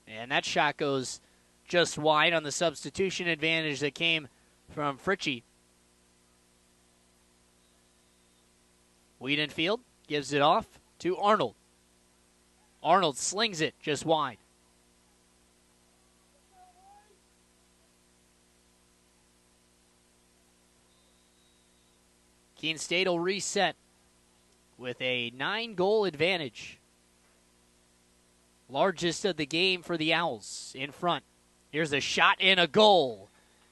And that shot goes just wide on the substitution advantage that came from Fritchie. Wiedenfield gives it off to Arnold. Arnold slings it just wide. Keene State will reset with a 9-goal advantage. Largest of the game for the Owls in front. Here's a shot and a goal.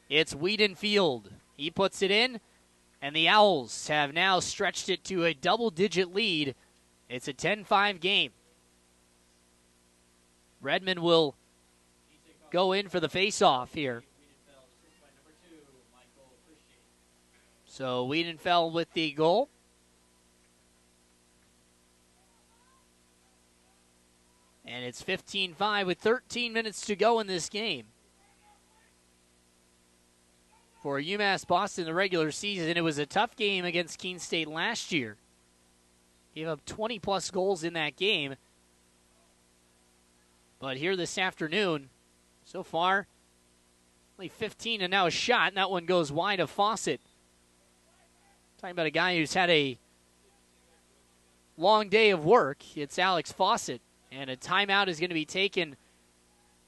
It's Wiedenfield. He puts it in, and the Owls have now stretched it to a double-digit lead. It's a 10-5 game. Redmond will go in for the face-off here. So Wiedenfeld with the goal. And it's 15-5 with 13 minutes to go in this game. For UMass Boston, the regular season, it was a tough game against Keene State last year. Gave up 20-plus goals in that game. But here this afternoon, so far, only 15 and now a shot, and that one goes wide of Fawcett. Talking about a guy who's had a long day of work. It's Alex Fawcett. And a timeout is going to be taken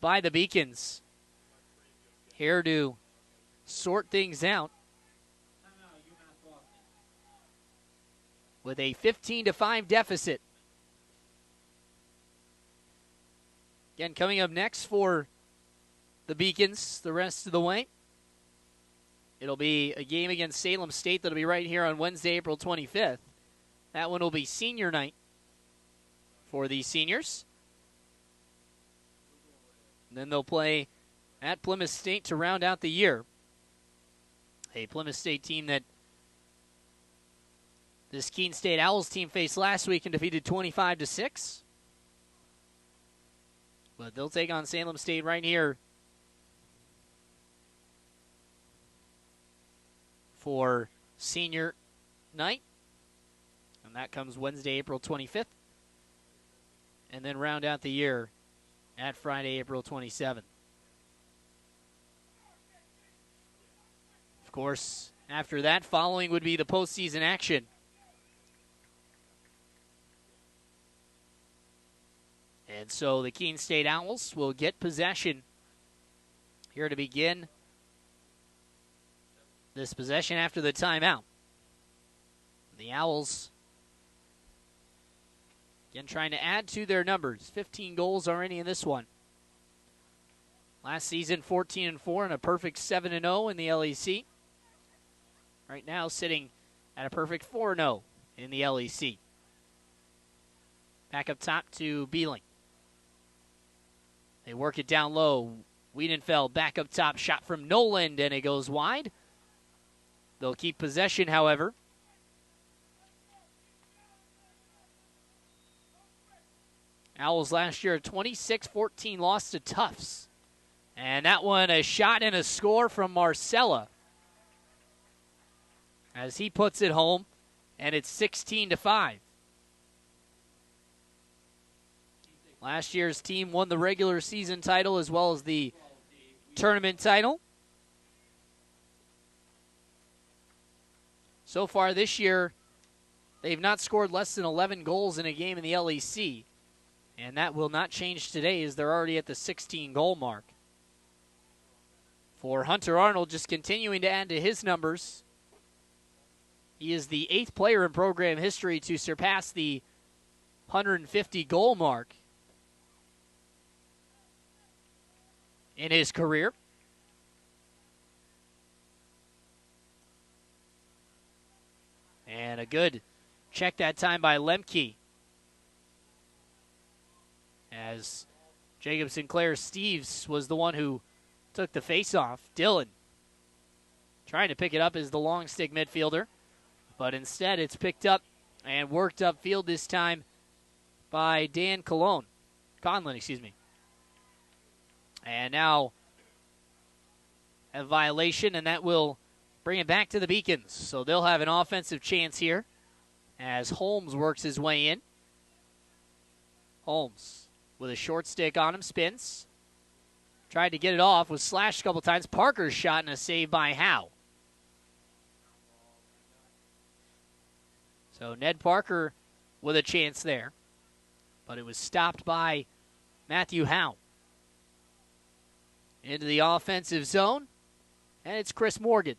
by the Beacons. Here to sort things out. With a 15-5 deficit. Again, coming up next for the Beacons the rest of the way. It'll be a game against Salem State that'll be right here on Wednesday, April 25th. That one will be senior night for the seniors. And then they'll play at Plymouth State to round out the year. A Plymouth State team that this Keene State Owls team faced last week and defeated 25-6. But they'll take on Salem State right here for senior night. And that comes Wednesday, April 25th. And then round out the year at Friday, April 27th. Of course, after that, following would be the postseason action. And so the Keene State Owls will get possession here to begin this possession after the timeout. The Owls, again, trying to add to their numbers. 15 goals already in this one. Last season, 14-4 and a perfect 7-0 in the LEC. Right now, sitting at a perfect 4-0 in the LEC. Back up top to Beeling. They work it down low. Wiedenfeld back up top, shot from Noland, and it goes wide. They'll keep possession, however. Owls last year, 26-14 loss to Tufts. And that one, a shot and a score from Marcella. As he puts it home, and it's 16-5. Last year's team won the regular season title as well as the tournament title. So far this year, they've not scored less than 11 goals in a game in the LEC. And that will not change today as they're already at the 16-goal mark. For Hunter Arnold, just continuing to add to his numbers. He is the 8th player in program history to surpass the 150-goal mark in his career. And a good check that time by Lemke. As Jacob Sinclair Steves was the one who took the face-off. Dillon trying to pick it up as the long stick midfielder. But instead it's picked up and worked upfield this time by Dan Conlon. And now a violation, and that will bring it back to the Beacons. So they'll have an offensive chance here as Holmes works his way in. Holmes with a short stick on him, spins. Tried to get it off, was slashed a couple times. Parker's shot and a save by Howe. So Ned Parker with a chance there. But it was stopped by Matthew Howe. Into the offensive zone. And it's Chris Morgan.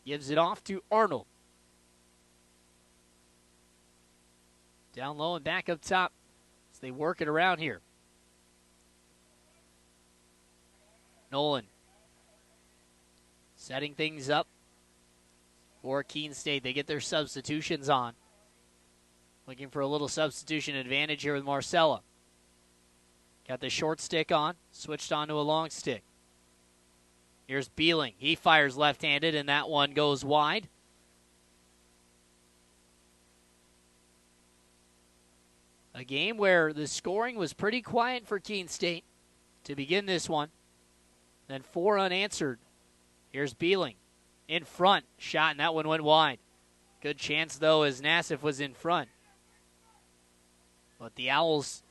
Gives it off to Arnold. Down low and back up top as they work it around here. Nolan setting things up for Keene State. They get their substitutions on. Looking for a little substitution advantage here with Marcella. Got the short stick on, switched on to a long stick. Here's Beeling. He fires left-handed, and that one goes wide. A game where the scoring was pretty quiet for Keene State to begin this one. Then 4 unanswered. Here's Beeling in front. Shot, and that one went wide. Good chance, though, as Nassif was in front. But the Owls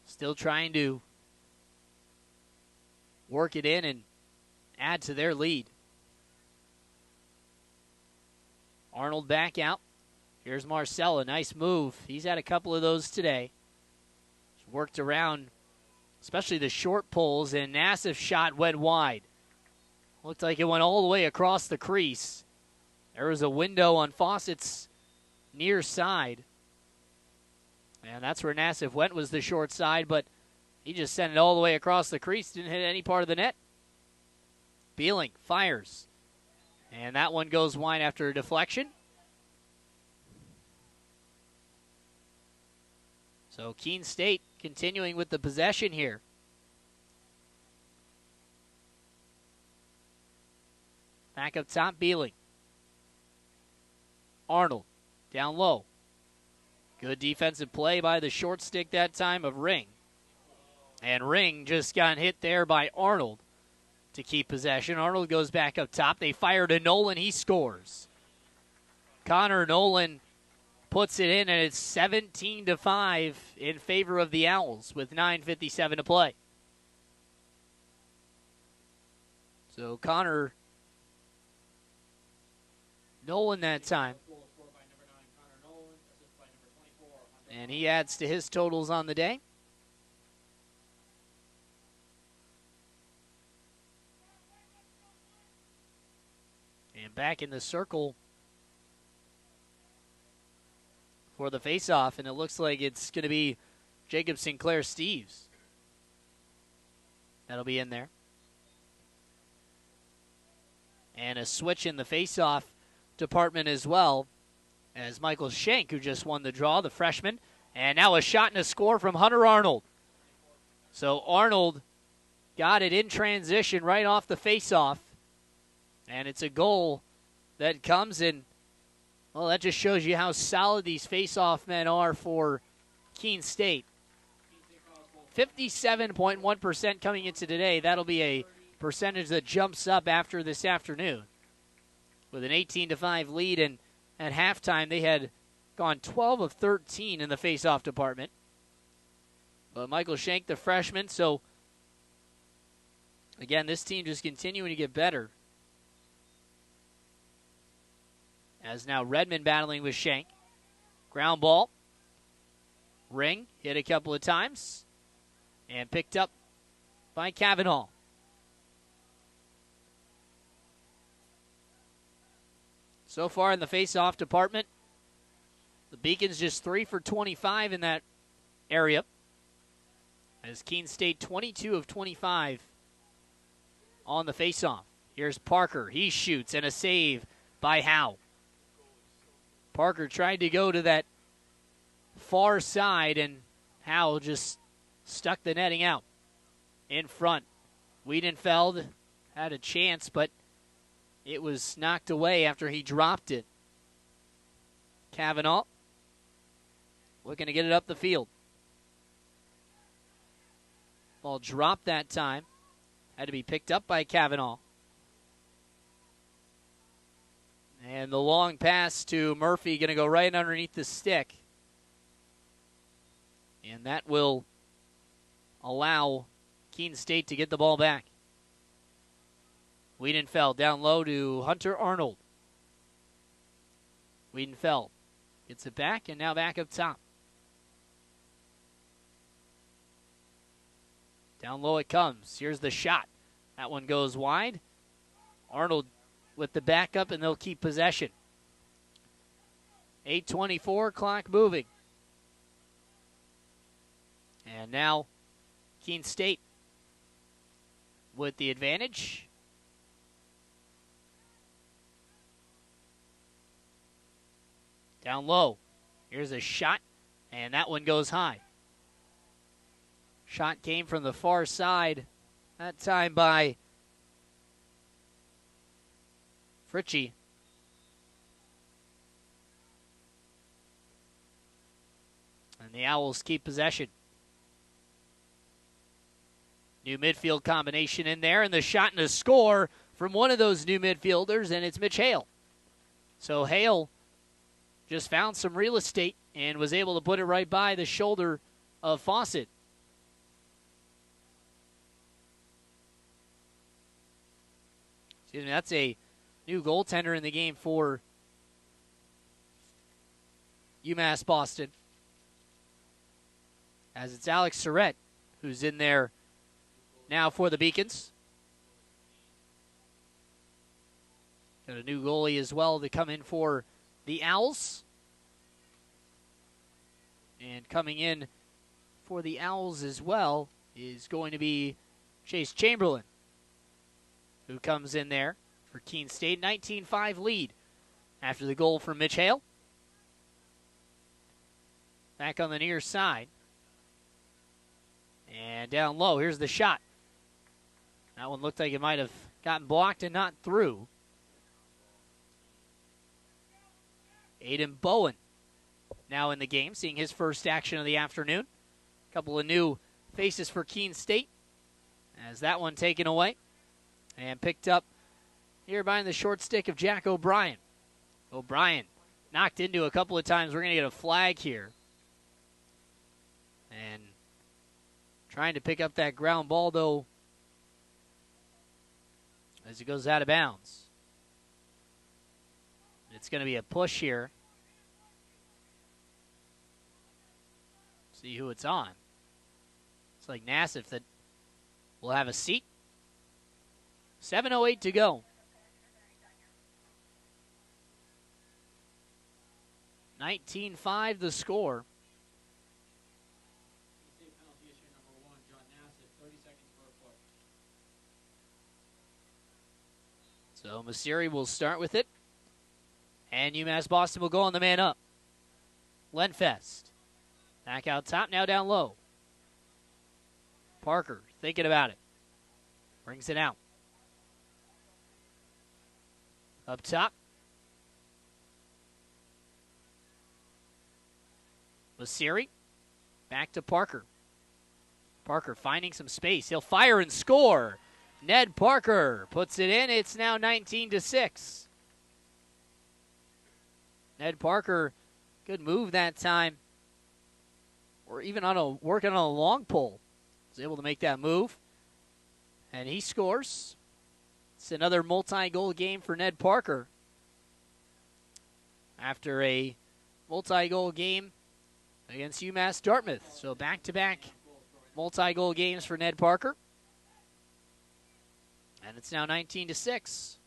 still trying to work it in and add to their lead. Arnold back out. Here's Marcella. Nice move. He's had a couple of those today. He's worked around, especially the short pulls, and Nassif's shot went wide. Looked like it went all the way across the crease. There was a window on Fawcett's near side. And that's where Nassif went, was the short side, but he just sent it all the way across the crease. Didn't hit any part of the net. Beeling fires. And that one goes wide after a deflection. So Keene State continuing with the possession here. Back up top, Beeling. Arnold down low. Good defensive play by the short stick that time of Ring. And Ring just got hit there by Arnold to keep possession. Arnold goes back up top. They fire to Nolan. He scores. Connor Nolan puts it in, and it's 17-5 in favor of the Owls with 9:57 to play. So Connor Nolan that time. And he adds to his totals on the day. And back in the circle for the faceoff, and it looks like it's going to be Jacob Sinclair Steves. That'll be in there. And a switch in the faceoff department as well, as Michael Schenk, who just won the draw, the freshman. And now a shot and a score from Hunter Arnold. So Arnold got it in transition right off the faceoff. And it's a goal that comes in. Well, that just shows you how solid these faceoff men are for Keene State. 57.1% coming into today. That'll be a percentage that jumps up after this afternoon. With an 18-5 lead, and at halftime they had gone 12 of 13 in the faceoff department. But Michael Schenk, the freshman, so again, this team just continuing to get better. As now Redmond battling with Schenk. Ground ball. Ring hit a couple of times. And picked up by Kavanaugh. So far in the face-off department, the Beacons just 3 for 25 in that area. As Keene State 22 of 25 on the face-off. Here's Parker. He shoots, and a save by Howe. Parker tried to go to that far side, and Howe just stuck the netting out. In front, Wiedenfeld had a chance, but it was knocked away after he dropped it. Kavanaugh looking to get it up the field. Ball dropped that time. Had to be picked up by Kavanaugh. And the long pass to Murphy going to go right underneath the stick. And that will allow Keene State to get the ball back. Wiedenfeld down low to Hunter Arnold. Wiedenfeld gets it back, and now back up top. Down low it comes. Here's the shot. That one goes wide. Arnold with the backup, and they'll keep possession. 8:24, clock moving. And now Keene State with the advantage. Down low. Here's a shot, and that one goes high. Shot came from the far side, that time by Fritchie. And the Owls keep possession. New midfield combination in there, and the shot and a score from one of those new midfielders, and it's Mitch Hale. So Hale just found some real estate and was able to put it right by the shoulder of Fawcett. Excuse me, that's a new goaltender in the game for UMass Boston. As it's Alex Surrett who's in there now for the Beacons. Got a new goalie as well to come in for the Owls. And coming in for the Owls as well is going to be Chase Chamberlain, who comes in there for Keene State. 19-5 lead after the goal from Mitch Hale. Back on the near side. And down low, here's the shot. That one looked like it might have gotten blocked and not through. Aiden Bowen now in the game, seeing his first action of the afternoon. A couple of new faces for Keene State as that one taken away and picked up here behind the short stick of Jack O'Brien. O'Brien knocked into a couple of times. We're going to get a flag here. And trying to pick up that ground ball, though, as it goes out of bounds. It's going to be a push here. See who it's on. It's like Nassif that will have a seat. 7:08 to go. 19-5 the score. So Masiri will start with it. And UMass Boston will go on the man up. Lenfest. Back out top, now down low. Parker thinking about it. Brings it out. Up top. Masiri. Back to Parker. Parker finding some space. He'll fire and score. Ned Parker puts it in. It's now 19-6. Ned Parker, good move that time. Or even working on a long pull. Was able to make that move. And he scores. It's another multi-goal game for Ned Parker. After a multi-goal game against UMass Dartmouth. So back-to-back multi-goal games for Ned Parker. And it's now 19-6.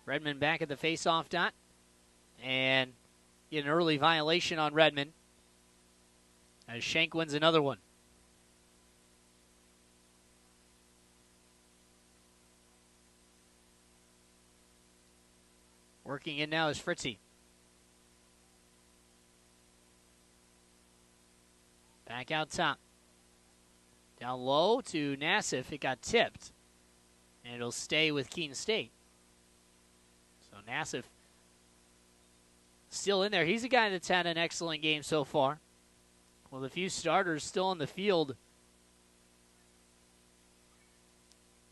Redmond back at the face-off dot. And get an early violation on Redmond. As Schenk wins another one. Working in now is Fritzy. Back out top. Down low to Nassif. It got tipped. And it'll stay with Keene State. So Nassif still in there. He's a guy that's had an excellent game so far. With a few starters still on the field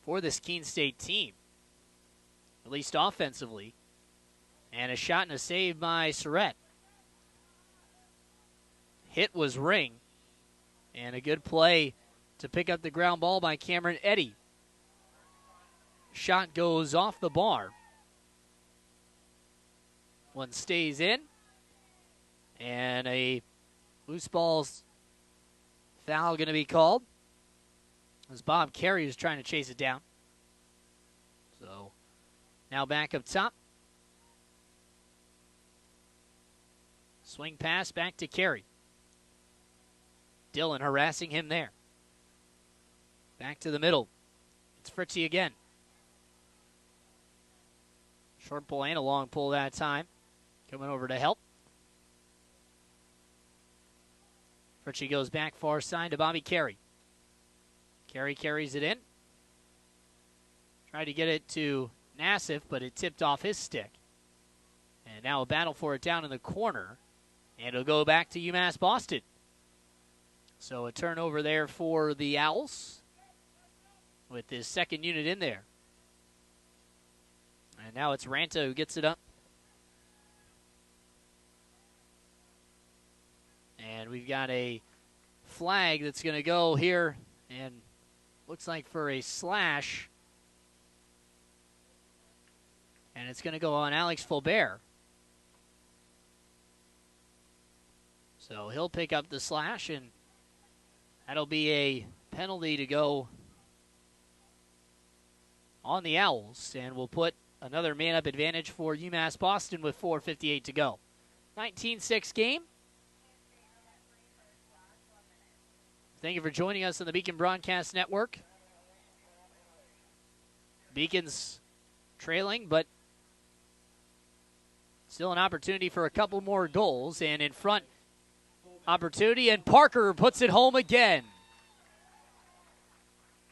for this Keene State team. At least offensively. And a shot and a save by Surratt. Hit was Ring. And a good play to pick up the ground ball by Cameron Eddy. Shot goes off the bar. One stays in. And a loose ball's foul going to be called. As Bob Carey is trying to chase it down. So now back up top. Swing pass back to Carey. Dillon harassing him there. Back to the middle. It's Fritzy again. Short pull and a long pull that time. Coming over to help. Fritzy goes back far side to Bobby Carey. Carey carries it in. Tried to get it to Nassif, but it tipped off his stick. And now a battle for it down in the corner. And it'll go back to UMass Boston. So a turnover there for the Owls with his second unit in there. And now it's Ranta who gets it up. And we've got a flag that's going to go here. And looks like for a slash. And it's going to go on Alex Fulbert. So he'll pick up the slash, and that'll be a penalty to go on the Owls. And we'll put another man-up advantage for UMass Boston with 4:58 to go. 19-6 game. Thank you for joining us on the Beacon Broadcast Network. Beacon's trailing, but still an opportunity for a couple more goals. And in front, opportunity, and Parker puts it home again.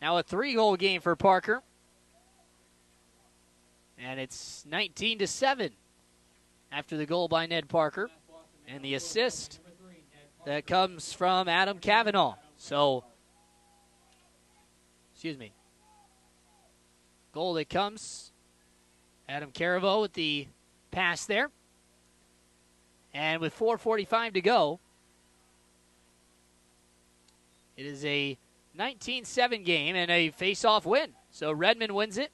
Now a 3-goal game for Parker. And it's 19-7 after the goal by Ned Parker. And the assist that comes from Adam Cavanaugh. So, goal that comes Adam Caraveau with the pass there. And with 4:45 to go, it is a 19-7 game and a face-off win. So Redmond wins it,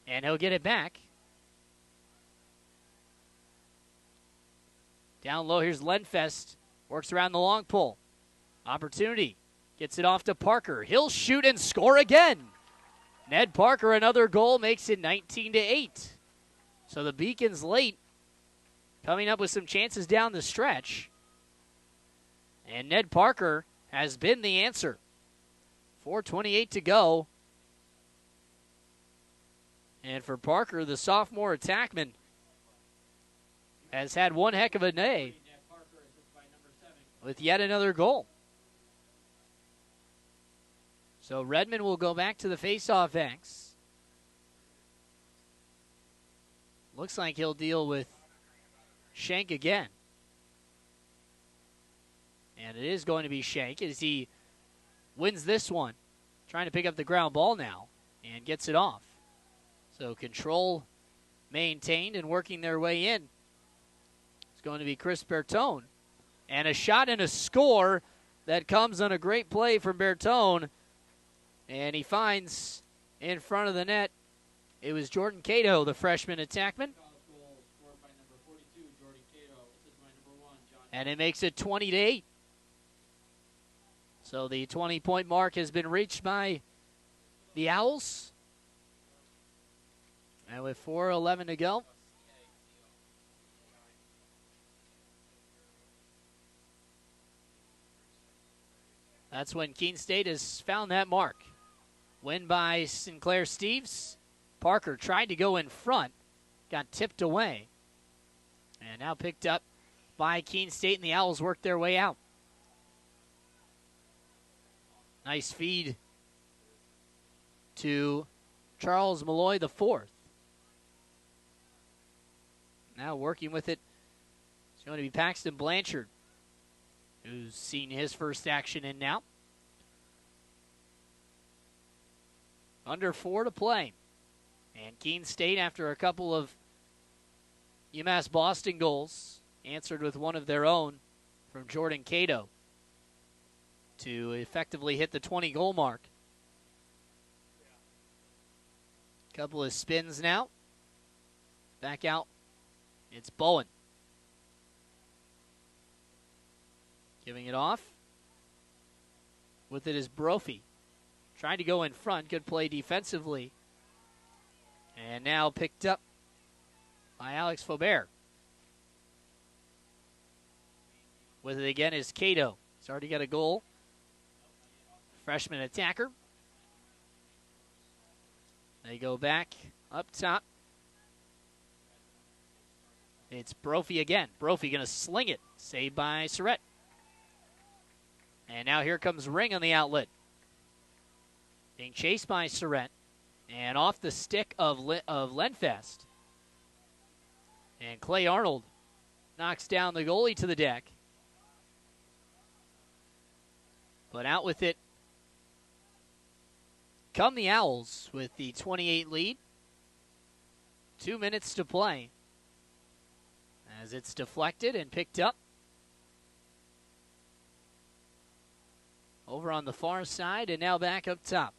and he'll get it back. Down low, here's Lenfest. Works around the long pole. Opportunity. Gets it off to Parker. He'll shoot and score again. Ned Parker, another goal, makes it 19-8. So the Beacons late, coming up with some chances down the stretch. And Ned Parker has been the answer. 4:28 to go. And for Parker, the sophomore attackman has had one heck of a day with yet another goal. So Redmond will go back to the face-off X. Looks like he'll deal with Schenk again. And it is going to be Schenk as he wins this one. Trying to pick up the ground ball now and gets it off. So control maintained and working their way in. It's going to be Chris Bertone. And a shot and a score that comes on a great play from Bertone. And he finds in front of the net, it was Jordan Cato, the freshman attackman. And it makes it 20-8. So the 20-point mark has been reached by the Owls. And with 4:11 to go, that's when Keene State has found that mark. Win by Sinclair Steves. Parker tried to go in front, got tipped away, and now picked up by Keene State, and the Owls worked their way out. Nice feed to Charles Malloy the fourth. Now working with it, it's going to be Paxton Blanchard, who's seen his first action in now. Under 4 to play. And Keene State, after a couple of UMass Boston goals, answered with one of their own from Jordan Cato to effectively hit the 20-goal mark. Couple of spins now. Back out. It's Bowen. Giving it off. With it is Brophy. Trying to go in front. Good play defensively. And now picked up by Alex Faubert. With it again is Cato. He's already got a goal. Freshman attacker. They go back up top. It's Brophy again. Brophy going to sling it. Saved by Surrett. And now here comes Ring on the outlet. Being chased by Surrett. And off the stick of Lenfest. And Clay Arnold knocks down the goalie to the deck. But out with it come the Owls with the 28 lead. 2 minutes to play. As it's deflected and picked up. Over on the far side and now back up top.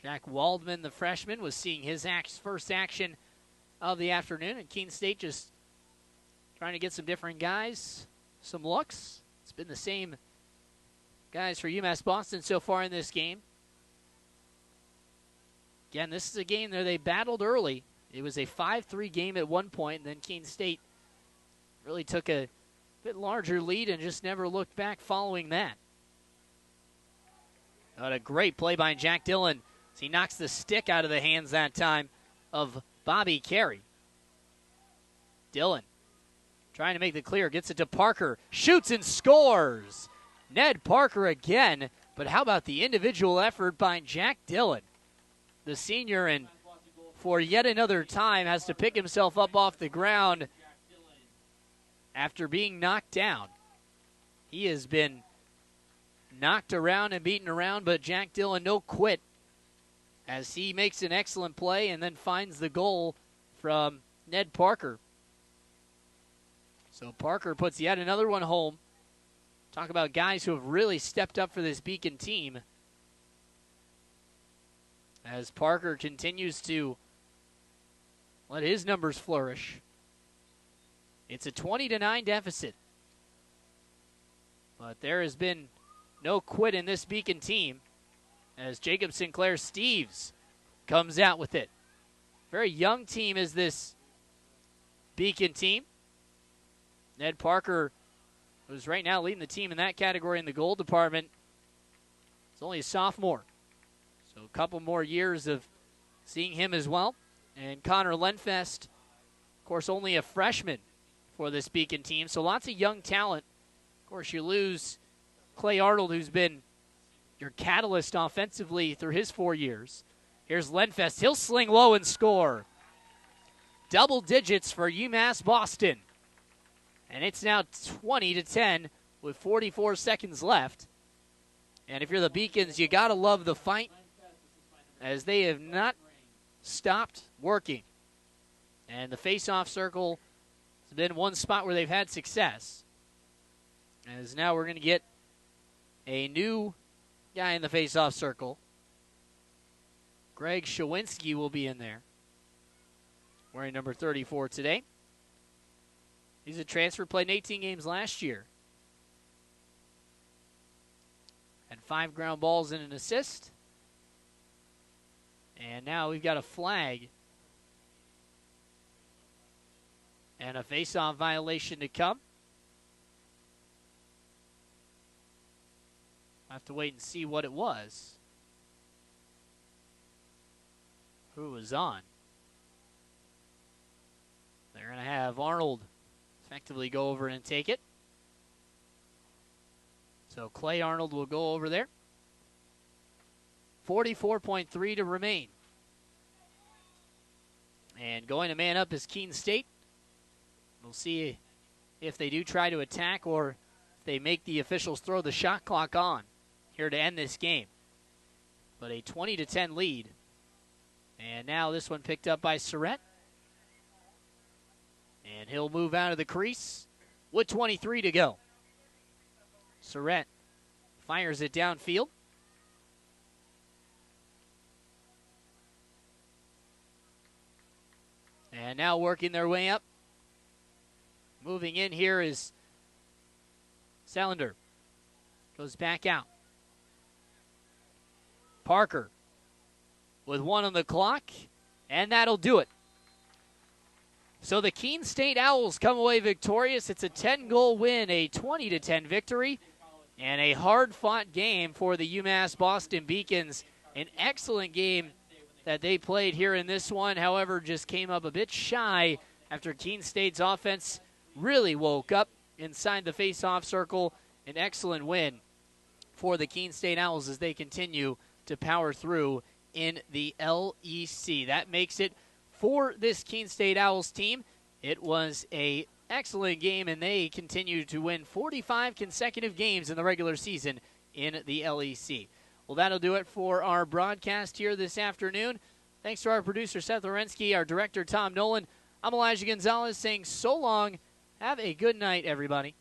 Jack Waldman, the freshman, was seeing his first action of the afternoon. And Keene State just trying to get some different guys, some looks. It's been the same guys for UMass Boston so far in this game. Again, this is a game where they battled early. It was a 5-3 game at one point, and then Keene State really took a bit larger lead and just never looked back following that. But a great play by Jack Dillon as he knocks the stick out of the hands that time of Bobby Carey. Dillon trying to make the clear, gets it to Parker, shoots and scores. Ned Parker again, but how about the individual effort by Jack Dillon? The senior, and for yet another time, has to pick himself up off the ground after being knocked down. He has been knocked around and beaten around, but Jack Dillon no quit as he makes an excellent play and then finds the goal from Ned Parker. So Parker puts yet another one home. Talk about guys who have really stepped up for this Beacon team. As Parker continues to let his numbers flourish. It's a 20-9 deficit. But there has been no quit in this Beacon team as Jacob Sinclair Steves comes out with it. Very young team is this Beacon team. Ned Parker, who's right now leading the team in that category in the goal department, is only a sophomore. So a couple more years of seeing him as well. And Connor Lenfest, of course, only a freshman for this Beacon team. So lots of young talent. Of course, you lose Clay Arnold, who's been your catalyst offensively through his 4 years. Here's Lenfest. He'll sling low and score. Double digits for UMass Boston. And it's now 20-10 with 44 seconds left. And if you're the Beacons, you got to love the fight as they have not stopped working. And the face-off circle has been one spot where they've had success. As now we're going to get a new guy in the face-off circle. Greg Shawinski will be in there, wearing number 34 today. He's a transfer, played in 18 games last year. Had 5 ground balls and an assist. And now we've got a flag and a face-off violation to come. I have to wait and see what it was. Who was on? They're going to have Arnold effectively go over and take it. So Clay Arnold will go over there. 44.3 to remain. And going to man up is Keene State. We'll see if they do try to attack or if they make the officials throw the shot clock on here to end this game. But a 20-10 lead. And now this one picked up by Surratt. And he'll move out of the crease with 23 to go. Surratt fires it downfield. And now working their way up. Moving in here is Salander. Goes back out. Parker with 1 on the clock, and that'll do it. So the Keene State Owls come away victorious. It's a 10-goal win, a 20-10 victory, and a hard-fought game for the UMass Boston Beacons. An excellent game that they played here in this one. However, just came up a bit shy after Keene State's offense really woke up inside the face-off circle. An excellent win for the Keene State Owls as they continue to power through in the LEC. That makes it for this Keene State Owls team. It was an excellent game, and they continue to win 45 consecutive games in the regular season in the LEC. Well, that'll do it for our broadcast here this afternoon. Thanks to our producer, Seth Lorensky, our director, Tom Nolan. I'm Elijah Gonzalez saying so long. Have a good night, everybody.